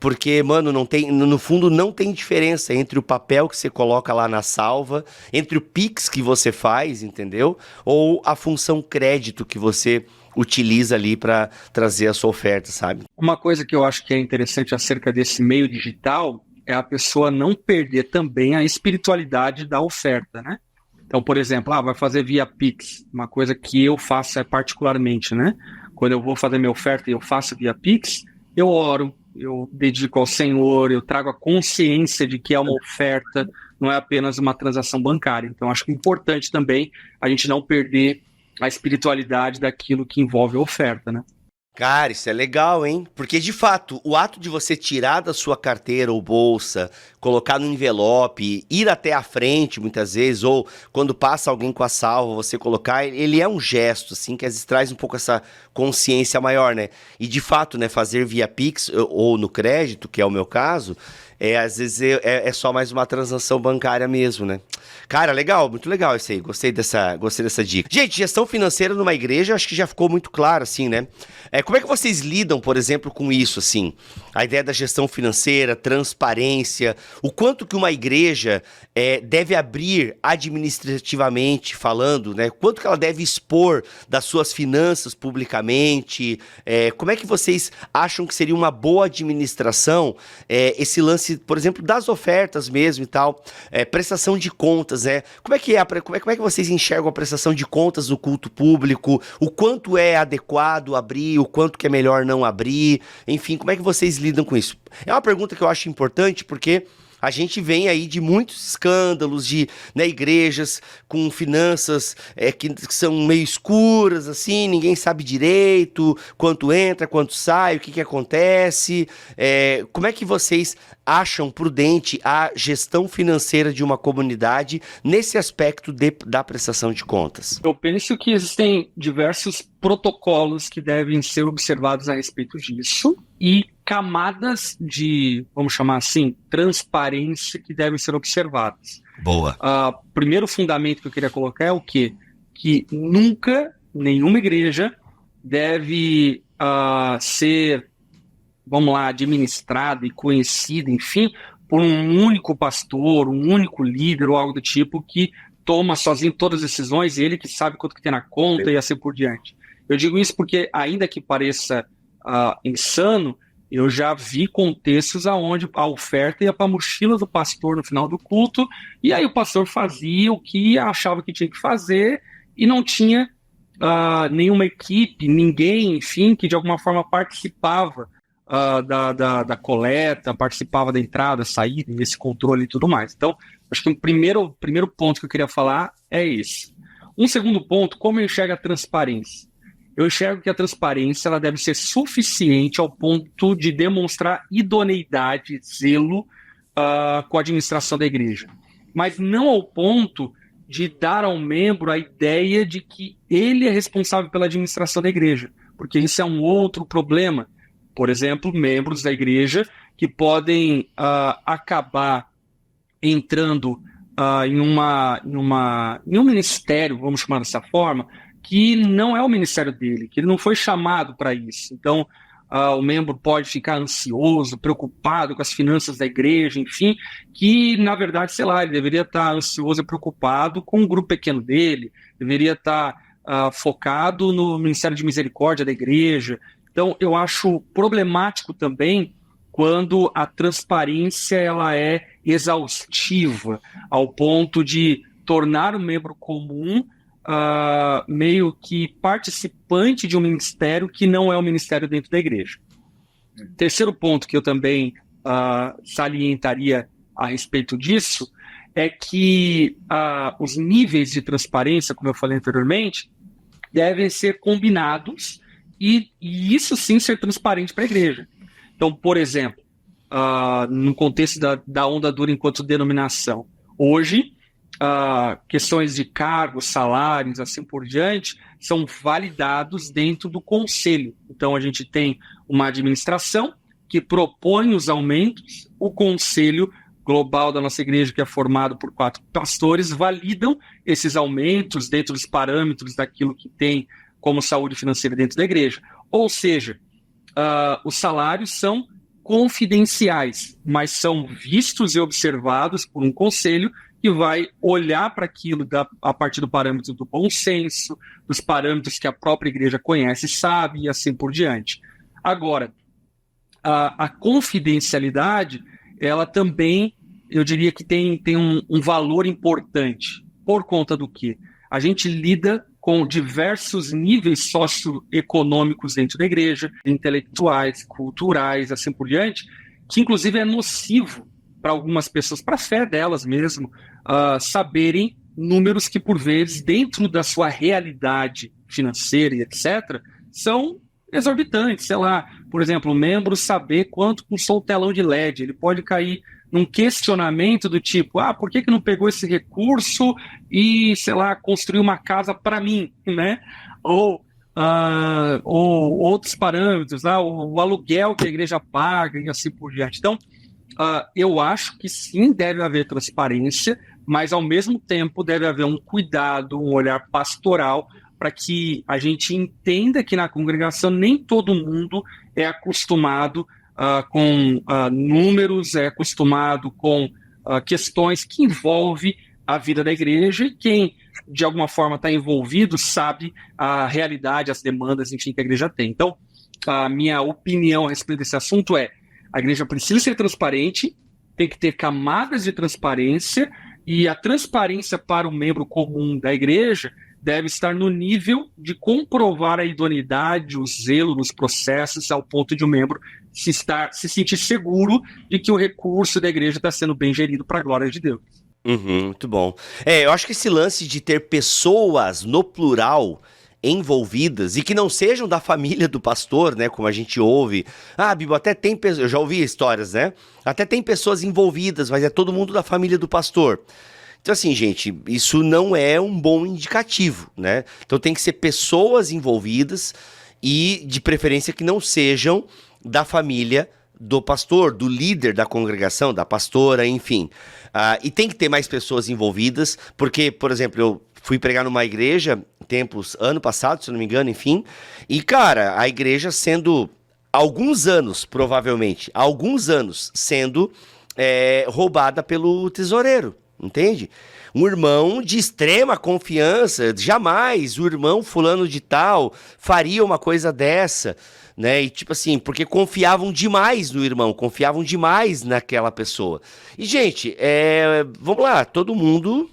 porque, mano, no fundo não tem diferença entre o papel que você coloca lá na salva, entre o Pix que você faz, entendeu? Ou a função crédito que você utiliza ali para trazer a sua oferta, sabe? Uma coisa que eu acho que é interessante acerca desse meio digital é a pessoa não perder também a espiritualidade da oferta, né? Então, por exemplo, vai fazer via Pix, uma coisa que eu faço particularmente, né? Quando eu vou fazer minha oferta e eu faço via Pix, eu oro, eu dedico ao Senhor, eu trago a consciência de que é uma oferta, não é apenas uma transação bancária. Então, acho que é importante também a gente não perder a espiritualidade daquilo que envolve a oferta, né? Cara, isso é legal, hein? Porque, de fato, o ato de você tirar da sua carteira ou bolsa, colocar no envelope, ir até a frente, muitas vezes, ou quando passa alguém com a salva, você colocar, ele é um gesto, assim, que às vezes traz um pouco essa consciência maior, né? E, de fato, né, fazer via Pix ou no crédito, que é o meu caso, às vezes é só mais uma transação bancária mesmo, né? Cara, legal, muito legal isso aí, gostei dessa dica. Gente, gestão financeira numa igreja, acho que já ficou muito claro, assim, né? Como é que vocês lidam, por exemplo, com isso, assim? A ideia da gestão financeira, transparência, o quanto que uma igreja deve abrir administrativamente falando, né? Quanto que ela deve expor das suas finanças publicamente, como é que vocês acham que seria uma boa administração, esse lance, por exemplo, das ofertas mesmo e tal, prestação de contas, né? Como é que vocês enxergam a prestação de contas no culto público? O quanto é adequado abrir, o quanto que é melhor não abrir? Enfim, como é que vocês lidam com isso? É uma pergunta que eu acho importante porque a gente vem aí de muitos escândalos de, né, igrejas com finanças que são meio escuras, assim, ninguém sabe direito quanto entra, quanto sai, o que acontece. Como é que vocês acham prudente a gestão financeira de uma comunidade nesse aspecto da prestação de contas? Eu penso que existem diversos protocolos que devem ser observados a respeito disso e camadas de, vamos chamar assim, transparência que devem ser observadas. Boa. Primeiro fundamento que eu queria colocar é o quê? Que nunca nenhuma igreja deve ser, vamos lá, administrada e conhecida, enfim, por um único pastor, um único líder ou algo do tipo que toma sozinho todas as decisões, ele que sabe quanto que tem na conta e assim por diante. Eu digo isso porque, ainda que pareça insano, eu já vi contextos onde a oferta ia para a mochila do pastor no final do culto, e aí o pastor fazia o que achava que tinha que fazer e não tinha nenhuma equipe, ninguém, enfim, que de alguma forma participava da coleta, participava da entrada, saída, desse controle e tudo mais. Então, acho que o primeiro ponto que eu queria falar é esse. Um segundo ponto, como eu enxergo a transparência? Eu enxergo que a transparência ela deve ser suficiente ao ponto de demonstrar idoneidade, zelo com a administração da igreja. Mas não ao ponto de dar ao membro a ideia de que ele é responsável pela administração da igreja, porque isso é um outro problema. Por exemplo, membros da igreja que podem acabar entrando em um ministério, vamos chamar dessa forma, que não é o ministério dele, que ele não foi chamado para isso. Então, o membro pode ficar ansioso, preocupado com as finanças da igreja, enfim, que, na verdade, sei lá, ele deveria estar ansioso e preocupado com o grupo pequeno dele, deveria estar focado no ministério de misericórdia da igreja. Então, eu acho problemático também quando a transparência ela é exaustiva, ao ponto de tornar o membro comum meio que participante de um ministério que não é o ministério dentro da igreja. Terceiro ponto que eu também salientaria a respeito disso é que os níveis de transparência, como eu falei anteriormente, devem ser combinados e isso sim ser transparente para a igreja. Então, por exemplo, no contexto da onda dura enquanto denominação, hoje, questões de cargos, salários, assim por diante, são validados dentro do conselho. Então, a gente tem uma administração que propõe os aumentos, o conselho global da nossa igreja, que é formado por 4 pastores, validam esses aumentos dentro dos parâmetros daquilo que tem como saúde financeira dentro da igreja. Ou seja, os salários são confidenciais, mas são vistos e observados por um conselho que vai olhar para aquilo a partir do parâmetro do bom senso, dos parâmetros que a própria igreja conhece e sabe, e assim por diante. Agora, a confidencialidade, ela também, eu diria que tem um valor importante. Por conta do quê? A gente lida com diversos níveis socioeconômicos dentro da igreja, intelectuais, culturais, assim por diante, que inclusive é nocivo para algumas pessoas, para a fé delas mesmo, saberem números que, por vezes, dentro da sua realidade financeira e etc., são exorbitantes. Sei lá, por exemplo, o membro saber quanto custou o telão de LED. Ele pode cair num questionamento do tipo, por que não pegou esse recurso e, sei lá, construiu uma casa para mim, né? Ou outros parâmetros, o aluguel que a igreja paga e assim por diante. Então, eu acho que sim, deve haver transparência, mas ao mesmo tempo deve haver um cuidado, um olhar pastoral para que a gente entenda que na congregação nem todo mundo é acostumado com números, é acostumado com questões que envolvem a vida da igreja, e quem de alguma forma está envolvido sabe a realidade, as demandas, enfim, que a igreja tem. Então, a minha opinião a respeito desse assunto é: a igreja precisa ser transparente, tem que ter camadas de transparência, e a transparência para o membro comum da igreja deve estar no nível de comprovar a idoneidade, o zelo nos processos, ao ponto de o membro se sentir seguro de que o recurso da igreja está sendo bem gerido para a glória de Deus. Muito bom. Eu acho que esse lance de ter pessoas no plural envolvidas e que não sejam da família do pastor, né, como a gente ouve. Bibo, até tem pessoas, eu já ouvi histórias, né? Até tem pessoas envolvidas, mas é todo mundo da família do pastor. Então, assim, gente, isso não é um bom indicativo, né? Então tem que ser pessoas envolvidas e, de preferência, que não sejam da família do pastor, do líder da congregação, da pastora, enfim. E tem que ter mais pessoas envolvidas, porque, por exemplo, eu fui pregar numa igreja, ano passado, se não me engano, enfim, e, cara, a igreja sendo, alguns anos, provavelmente, sendo roubada pelo tesoureiro. Entende? Um irmão de extrema confiança, jamais o irmão fulano de tal faria uma coisa dessa, né? E tipo assim, porque confiavam demais no irmão, confiavam demais naquela pessoa. E gente, vamos lá, todo mundo,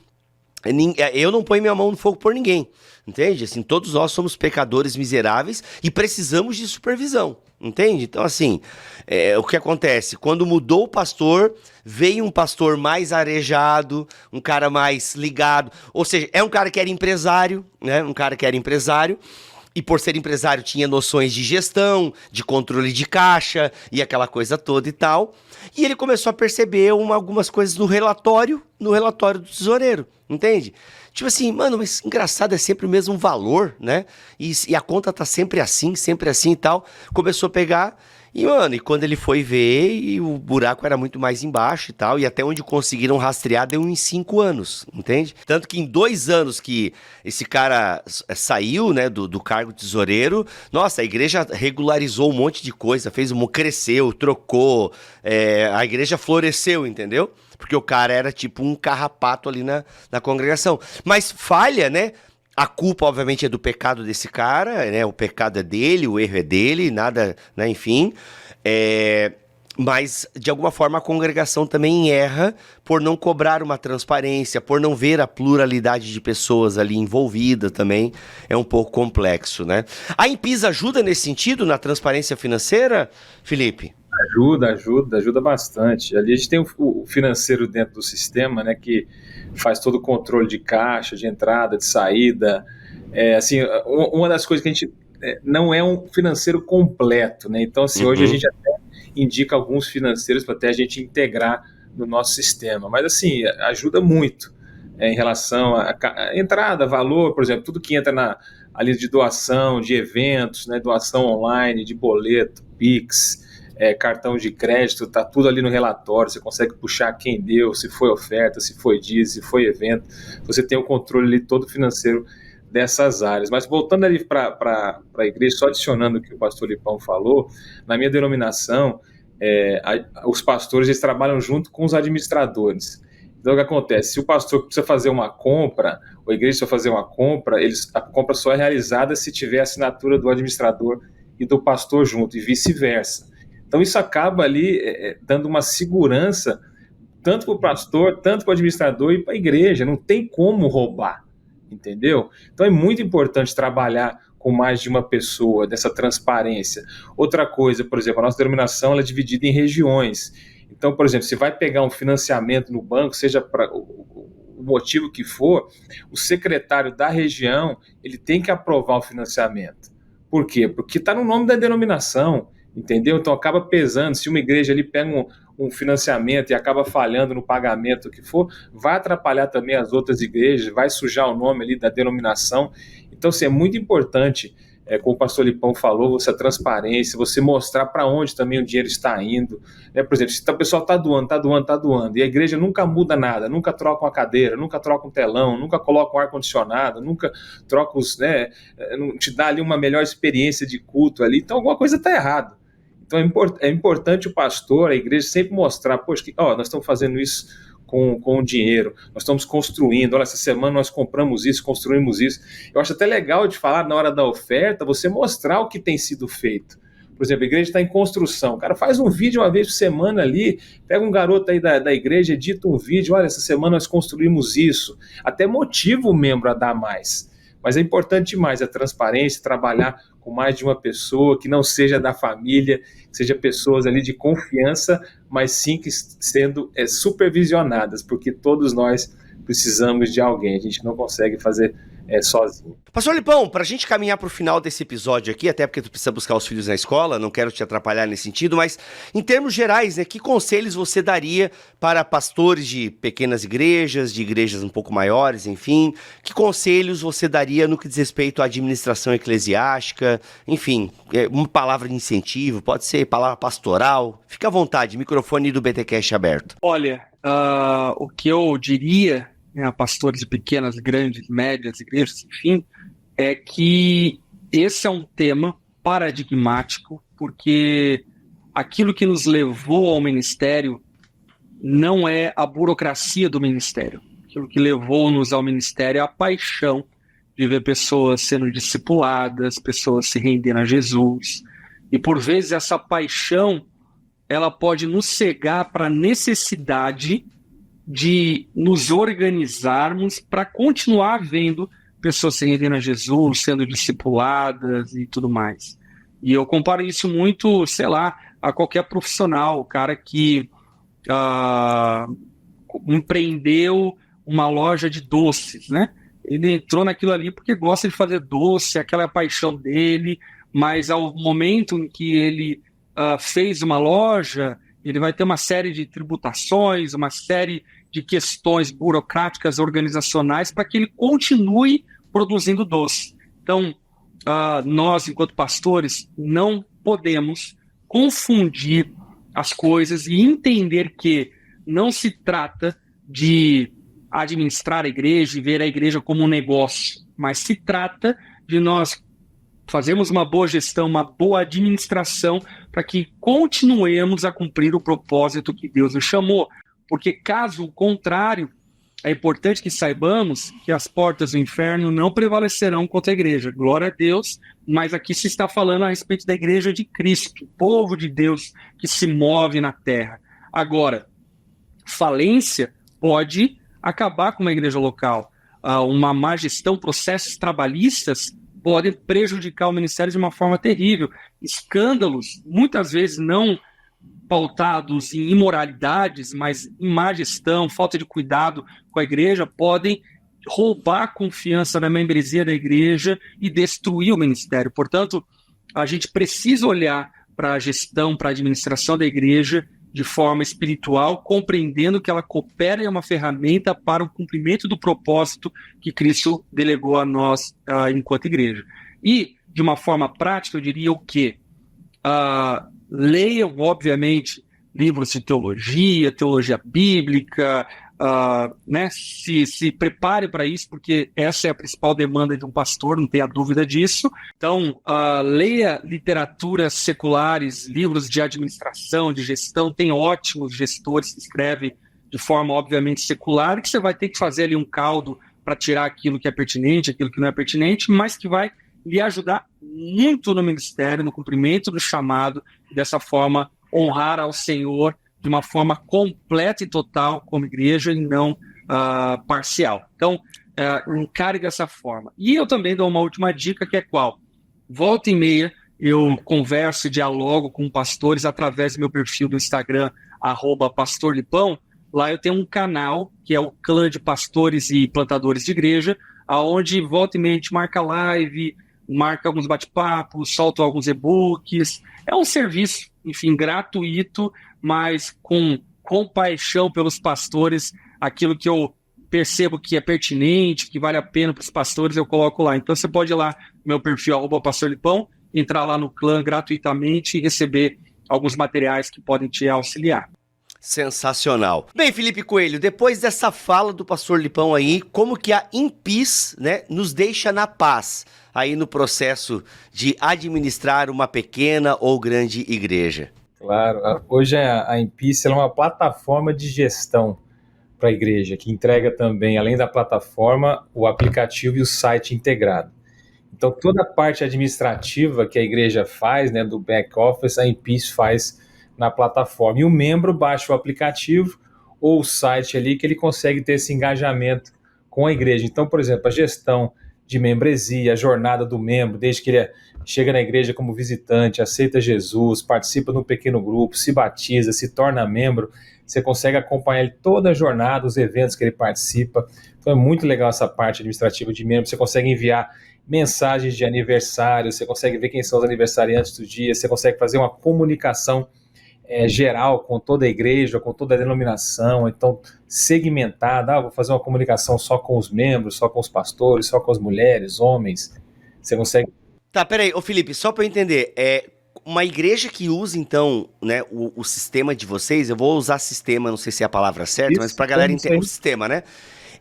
eu não ponho minha mão no fogo por ninguém, entende? Assim, todos nós somos pecadores miseráveis e precisamos de supervisão. Entende? Então, assim, o que acontece? Quando mudou o pastor, veio um pastor mais arejado, um cara mais ligado, ou seja, é um cara que era empresário, né? Um cara que era empresário, e por ser empresário tinha noções de gestão, de controle de caixa e aquela coisa toda e tal. E ele começou a perceber algumas coisas no relatório do tesoureiro, entende? Tipo assim, mano, mas engraçado, é sempre o mesmo valor, né? E a conta tá sempre assim e tal. Começou a pegar e, mano, e quando ele foi ver, e o buraco era muito mais embaixo e tal, e até onde conseguiram rastrear deu em 5 anos, entende? Tanto que em 2 anos que esse cara saiu, né, do cargo de tesoureiro, nossa, a igreja regularizou um monte de coisa, cresceu, trocou, a igreja floresceu, entendeu? Porque o cara era tipo um carrapato ali na congregação. Mas falha, né? A culpa, obviamente, é do pecado desse cara, né? O pecado é dele, o erro é dele, nada, né? Enfim. Mas, de alguma forma, a congregação também erra por não cobrar uma transparência, por não ver a pluralidade de pessoas ali envolvida também. É um pouco complexo, né? A Empisa ajuda nesse sentido, na transparência financeira, Felipe? Ajuda bastante. Ali a gente tem o financeiro dentro do sistema, né, que faz todo o controle de caixa, de entrada, de saída. Assim, uma das coisas que a gente não é um financeiro completo, né? Então, assim, hoje a gente até indica alguns financeiros para até a gente integrar no nosso sistema. Mas, assim, ajuda muito em relação à entrada, valor, por exemplo, tudo que entra na lista de doação, de eventos, né, doação online, de boleto, Pix, cartão de crédito, está tudo ali no relatório, você consegue puxar quem deu, se foi oferta, se foi dízimo, se foi evento, você tem o controle ali todo financeiro dessas áreas. Mas voltando ali para a igreja, só adicionando o que o pastor Lipão falou, na minha denominação, os pastores eles trabalham junto com os administradores. Então o que acontece? Se o pastor precisa fazer uma compra, ou a igreja precisa fazer uma compra, a compra só é realizada se tiver a assinatura do administrador e do pastor junto, e vice-versa. Então isso acaba ali dando uma segurança tanto para o pastor, tanto para o administrador e para a igreja. Não tem como roubar, entendeu? Então é muito importante trabalhar com mais de uma pessoa, dessa transparência. Outra coisa, por exemplo, a nossa denominação ela é dividida em regiões. Então, por exemplo, se vai pegar um financiamento no banco, seja para o motivo que for, o secretário da região ele tem que aprovar o financiamento. Por quê? Porque está no nome da denominação. Entendeu? Então acaba pesando, se uma igreja ali pega um financiamento e acaba falhando no pagamento que for, vai atrapalhar também as outras igrejas, vai sujar o nome ali da denominação. Então, assim, é muito importante, como o pastor Lipão falou, essa transparência, você mostrar para onde também o dinheiro está indo. Né? Por exemplo, se o pessoal está doando, e a igreja nunca muda nada, nunca troca uma cadeira, nunca troca um telão, nunca coloca um ar-condicionado, nunca troca não te dá ali uma melhor experiência de culto ali, então alguma coisa está errada. Então é importante o pastor, a igreja sempre mostrar, poxa, nós estamos fazendo isso com o dinheiro, nós estamos construindo, olha, essa semana nós compramos isso, construímos isso. Eu acho até legal de falar na hora da oferta, você mostrar o que tem sido feito. Por exemplo, a igreja está em construção, o cara faz um vídeo uma vez por semana ali, pega um garoto aí da igreja, edita um vídeo, olha, essa semana nós construímos isso, até motiva o membro a dar mais. Mas é importante demais a transparência, trabalhar com mais de uma pessoa, que não seja da família, que seja pessoas ali de confiança, mas sim que sendo supervisionadas, porque todos nós precisamos de alguém, a gente não consegue fazer sozinho. Pastor Lipão, para a gente caminhar para o final desse episódio aqui, até porque tu precisa buscar os filhos na escola, não quero te atrapalhar nesse sentido, mas em termos gerais, né, que conselhos você daria para pastores de pequenas igrejas, de igrejas um pouco maiores, enfim, que conselhos você daria no que diz respeito à administração eclesiástica, enfim, uma palavra de incentivo, pode ser palavra pastoral, fica à vontade, microfone do BTcast aberto. Olha, o que eu diria, a pastores de pequenas, grandes, médias igrejas, enfim, é que esse é um tema paradigmático, porque aquilo que nos levou ao ministério não é a burocracia do ministério. Aquilo que levou-nos ao ministério é a paixão de ver pessoas sendo discipuladas, pessoas se rendendo a Jesus. E por vezes essa paixão ela pode nos cegar para a necessidade de nos organizarmos para continuar vendo pessoas se rendendo a Jesus, sendo discipuladas e tudo mais. E eu comparo isso muito, sei lá, a qualquer profissional, o cara que empreendeu uma loja de doces, né? Ele entrou naquilo ali porque gosta de fazer doce, aquela é a paixão dele, mas ao momento em que ele fez uma loja, ele vai ter uma série de tributações, uma série de questões burocráticas, organizacionais, para que ele continue produzindo doce. Então, nós, enquanto pastores, não podemos confundir as coisas e entender que não se trata de administrar a igreja e ver a igreja como um negócio, mas se trata de nós fazermos uma boa gestão, uma boa administração, para que continuemos a cumprir o propósito que Deus nos chamou. Porque, caso contrário, é importante que saibamos que as portas do inferno não prevalecerão contra a igreja. Glória a Deus, mas aqui se está falando a respeito da igreja de Cristo, o povo de Deus que se move na terra. Agora, falência pode acabar com uma igreja local. Uma má gestão, processos trabalhistas podem prejudicar o ministério de uma forma terrível. Escândalos, muitas vezes não pautados em imoralidades, mas em má gestão, falta de cuidado com a igreja, podem roubar a confiança na membresia da igreja e destruir o ministério. Portanto, a gente precisa olhar para a gestão, para a administração da igreja de forma espiritual, compreendendo que ela coopera e é uma ferramenta para o cumprimento do propósito que Cristo delegou a nós enquanto igreja. E, de uma forma prática, eu diria o quê? Leiam, obviamente, livros de teologia bíblica, se prepare para isso, porque essa é a principal demanda de um pastor, não tenha dúvida disso. Então, leia literaturas seculares, livros de administração, de gestão, tem ótimos gestores que escrevem de forma, obviamente, secular, que você vai ter que fazer ali um caldo para tirar aquilo que é pertinente, aquilo que não é pertinente, mas que vai lhe ajudar muito no ministério, no cumprimento do chamado, e dessa forma honrar ao Senhor de uma forma completa e total como igreja e não parcial. Então, encare dessa forma. E eu também dou uma última dica, que é qual? Volta e meia, eu converso e dialogo com pastores através do meu perfil do Instagram, @pastorlipão. Lá eu tenho um canal, que é o Clã de Pastores e Plantadores de Igreja, onde volta e meia a gente marca live, marca alguns bate-papos, solta alguns e-books. É um serviço, enfim, gratuito, mas com compaixão pelos pastores, aquilo que eu percebo que é pertinente, que vale a pena para os pastores, eu coloco lá. Então você pode ir lá no meu perfil, @pastorlipão, entrar lá no clã gratuitamente e receber alguns materiais que podem te auxiliar. Sensacional. Bem, Felipe Coelho, depois dessa fala do pastor Lipão aí, como que a Impis, né, nos deixa na paz aí no processo de administrar uma pequena ou grande igreja? Claro, hoje a Impis é uma plataforma de gestão para a igreja, que entrega também, além da plataforma, o aplicativo e o site integrado. Então, toda a parte administrativa que a igreja faz, né, do back-office, a Impis faz na plataforma. E o membro baixa o aplicativo ou o site ali que ele consegue ter esse engajamento com a igreja. Então, por exemplo, a gestão de membresia, a jornada do membro, desde que ele chega na igreja como visitante, aceita Jesus, participa de um pequeno grupo, se batiza, se torna membro, você consegue acompanhar ele toda a jornada, os eventos que ele participa. Então é muito legal essa parte administrativa de membro, você consegue enviar mensagens de aniversário, você consegue ver quem são os aniversariantes do dia, você consegue fazer uma comunicação geral com toda a igreja, com toda a denominação, então segmentada, vou fazer uma comunicação só com os membros, só com os pastores, só com as mulheres, homens, você consegue... Tá, peraí, ô Felipe, só para eu entender, uma igreja que usa então, né, o sistema de vocês, eu vou usar sistema, não sei se é a palavra certa, Isso, mas pra galera entender o sistema, né?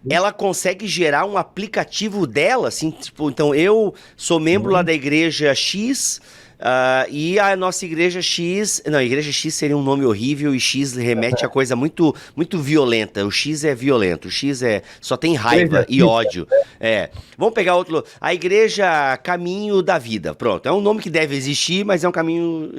Ela consegue gerar um aplicativo dela, assim, tipo, então eu sou membro lá da igreja X, e a nossa igreja X... Não, igreja X seria um nome horrível e X remete a coisa muito, muito violenta. O X é violento, o X só tem raiva e ódio. Vamos pegar outro... A igreja Caminho da Vida, pronto. É um nome que deve existir, mas é um caminho...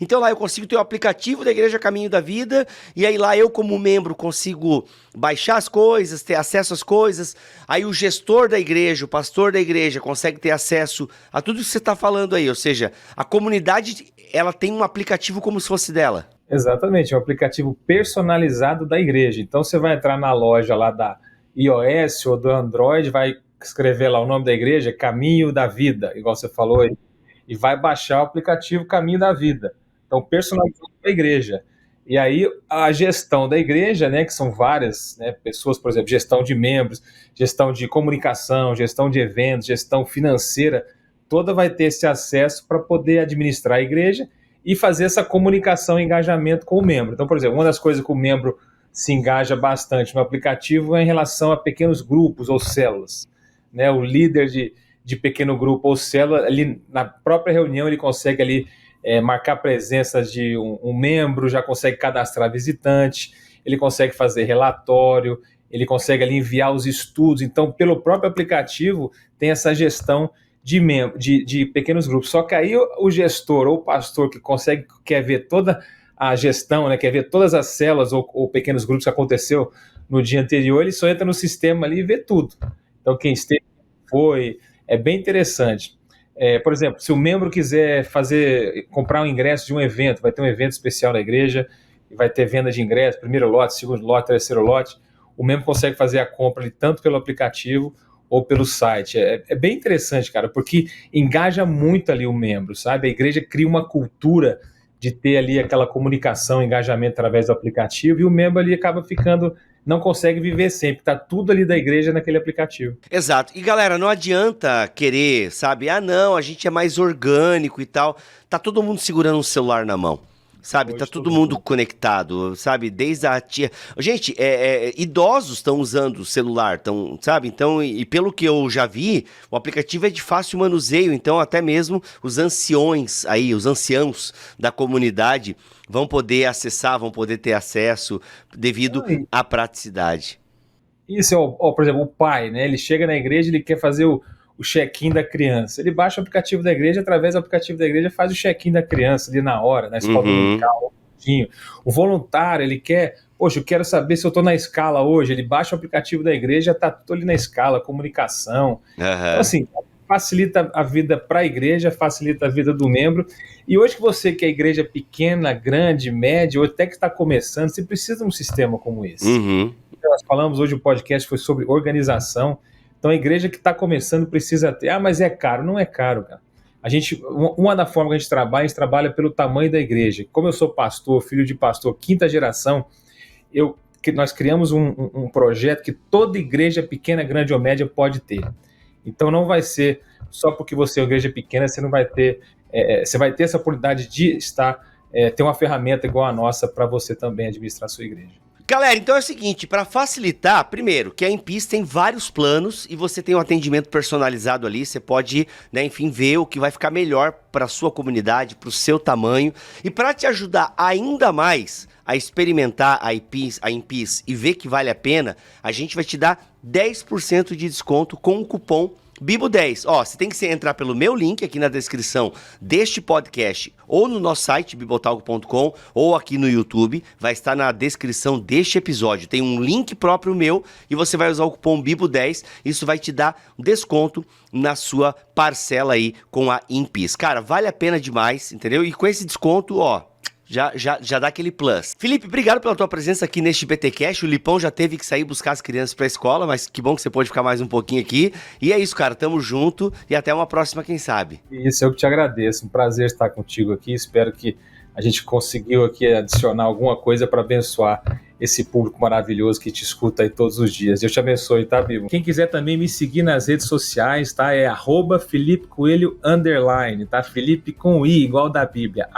Então lá eu consigo ter o aplicativo da igreja Caminho da Vida, e aí lá eu como membro consigo baixar as coisas, ter acesso às coisas. Aí o gestor da igreja, o pastor da igreja consegue ter acesso a tudo que você está falando aí, ou seja, a comunidade, ela tem um aplicativo como se fosse dela. Exatamente, é um aplicativo personalizado da igreja. Então você vai entrar na loja lá da iOS ou do Android, vai escrever lá o nome da igreja, Caminho da Vida, igual você falou aí, e vai baixar o aplicativo Caminho da Vida. Então personalizado da igreja. E aí a gestão da igreja, né, que são várias, né, pessoas, por exemplo, gestão de membros, gestão de comunicação, gestão de eventos, gestão financeira, toda vai ter esse acesso para poder administrar a igreja e fazer essa comunicação e engajamento com o membro. Então, por exemplo, uma das coisas que o membro se engaja bastante no aplicativo é em relação a pequenos grupos ou células, né? O líder de pequeno grupo ou célula, ali na própria reunião ele consegue ali marcar a presença de um membro, já consegue cadastrar visitante, ele consegue fazer relatório, ele consegue ali enviar os estudos. Então, pelo próprio aplicativo, tem essa gestão de pequenos grupos. Só que aí o gestor ou o pastor que quer ver toda a gestão, né, quer ver todas as células ou pequenos grupos que aconteceu no dia anterior, ele só entra no sistema ali e vê tudo. Então, quem esteve é bem interessante. Por exemplo, se o membro quiser comprar um ingresso de um evento, vai ter um evento especial na igreja, e vai ter venda de ingresso, primeiro lote, segundo lote, terceiro lote, o membro consegue fazer a compra ali, tanto pelo aplicativo ou pelo site. É bem interessante, cara, porque engaja muito ali o membro, sabe? A igreja cria uma cultura de ter ali aquela comunicação, engajamento através do aplicativo, e o membro ali acaba não consegue viver sempre, tá tudo ali da igreja naquele aplicativo. Exato. E galera, não adianta querer, sabe? Não, a gente é mais orgânico e tal. Tá todo mundo segurando um celular na mão. Sabe, tá todo mundo conectado, sabe, desde a tia... Gente, idosos estão usando o celular, sabe, então, e pelo que eu já vi, o aplicativo é de fácil manuseio, então até mesmo os anciões aí, os anciãos da comunidade vão poder acessar, vão poder ter acesso devido à praticidade. Isso, por exemplo, o pai, né, ele chega na igreja, ele quer fazer o check-in da criança. Ele baixa o aplicativo da igreja, através do aplicativo da igreja faz o check-in da criança ali na hora, na escola dominical. O voluntário, ele quer, eu quero saber se eu estou na escala hoje. Ele baixa o aplicativo da igreja, tá tudo ali na escala, comunicação. Então, assim, facilita a vida para a igreja, facilita a vida do membro. E hoje que você quer igreja pequena, grande, média, ou até que está começando, você precisa de um sistema como esse. Então, nós falamos hoje, o podcast foi sobre organização. Então, a igreja que está começando precisa ter... mas é caro. Não é caro, cara. Uma da forma que a gente trabalha pelo tamanho da igreja. Como eu sou pastor, filho de pastor, 5ª geração, nós criamos um projeto que toda igreja pequena, grande ou média pode ter. Então, não vai ser só porque você é uma igreja pequena, você não vai ter... você vai ter essa oportunidade de ter uma ferramenta igual a nossa para você também administrar a sua igreja. Galera, então é o seguinte, para facilitar, primeiro, que a InPeace tem vários planos e você tem um atendimento personalizado ali, você pode, né, enfim, ver o que vai ficar melhor para a sua comunidade, para o seu tamanho. E para te ajudar ainda mais a experimentar a InPeace e ver que vale a pena, a gente vai te dar 10% de desconto com o cupom Bibo10. Você tem que entrar pelo meu link aqui na descrição deste podcast, ou no nosso site, bibotalk.com, ou aqui no YouTube, vai estar na descrição deste episódio. Tem um link próprio meu e você vai usar o cupom Bibo10, isso vai te dar desconto na sua parcela aí com a InPeace. Cara, vale a pena demais, entendeu? E com esse desconto, já dá aquele plus. Felipe, obrigado pela tua presença aqui neste BTcast. O Lipão já teve que sair buscar as crianças pra escola, mas que bom que você pôde ficar mais um pouquinho aqui. E é isso, cara, tamo junto e até uma próxima, quem sabe. Isso, eu que te agradeço. Um prazer estar contigo aqui. Espero que a gente conseguiu aqui adicionar alguma coisa para abençoar esse público maravilhoso que te escuta aí todos os dias. Deus te abençoe, tá, Bibo? Quem quiser também me seguir nas redes sociais, tá? É @Felipe Coelho _, tá? Felipe com I, igual da Bíblia,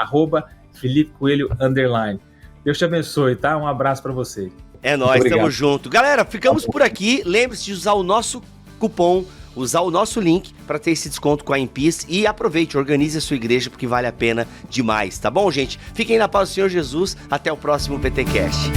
@Felipe Coelho _. Deus te abençoe, tá? Um abraço pra você. É nóis, tamo junto. Galera, ficamos por aqui. Lembre-se de usar o nosso cupom, usar o nosso link para ter esse desconto com a InPeace e aproveite, organize a sua igreja porque vale a pena demais, tá bom, gente? Fiquem na paz do Senhor Jesus. Até o próximo BTcast.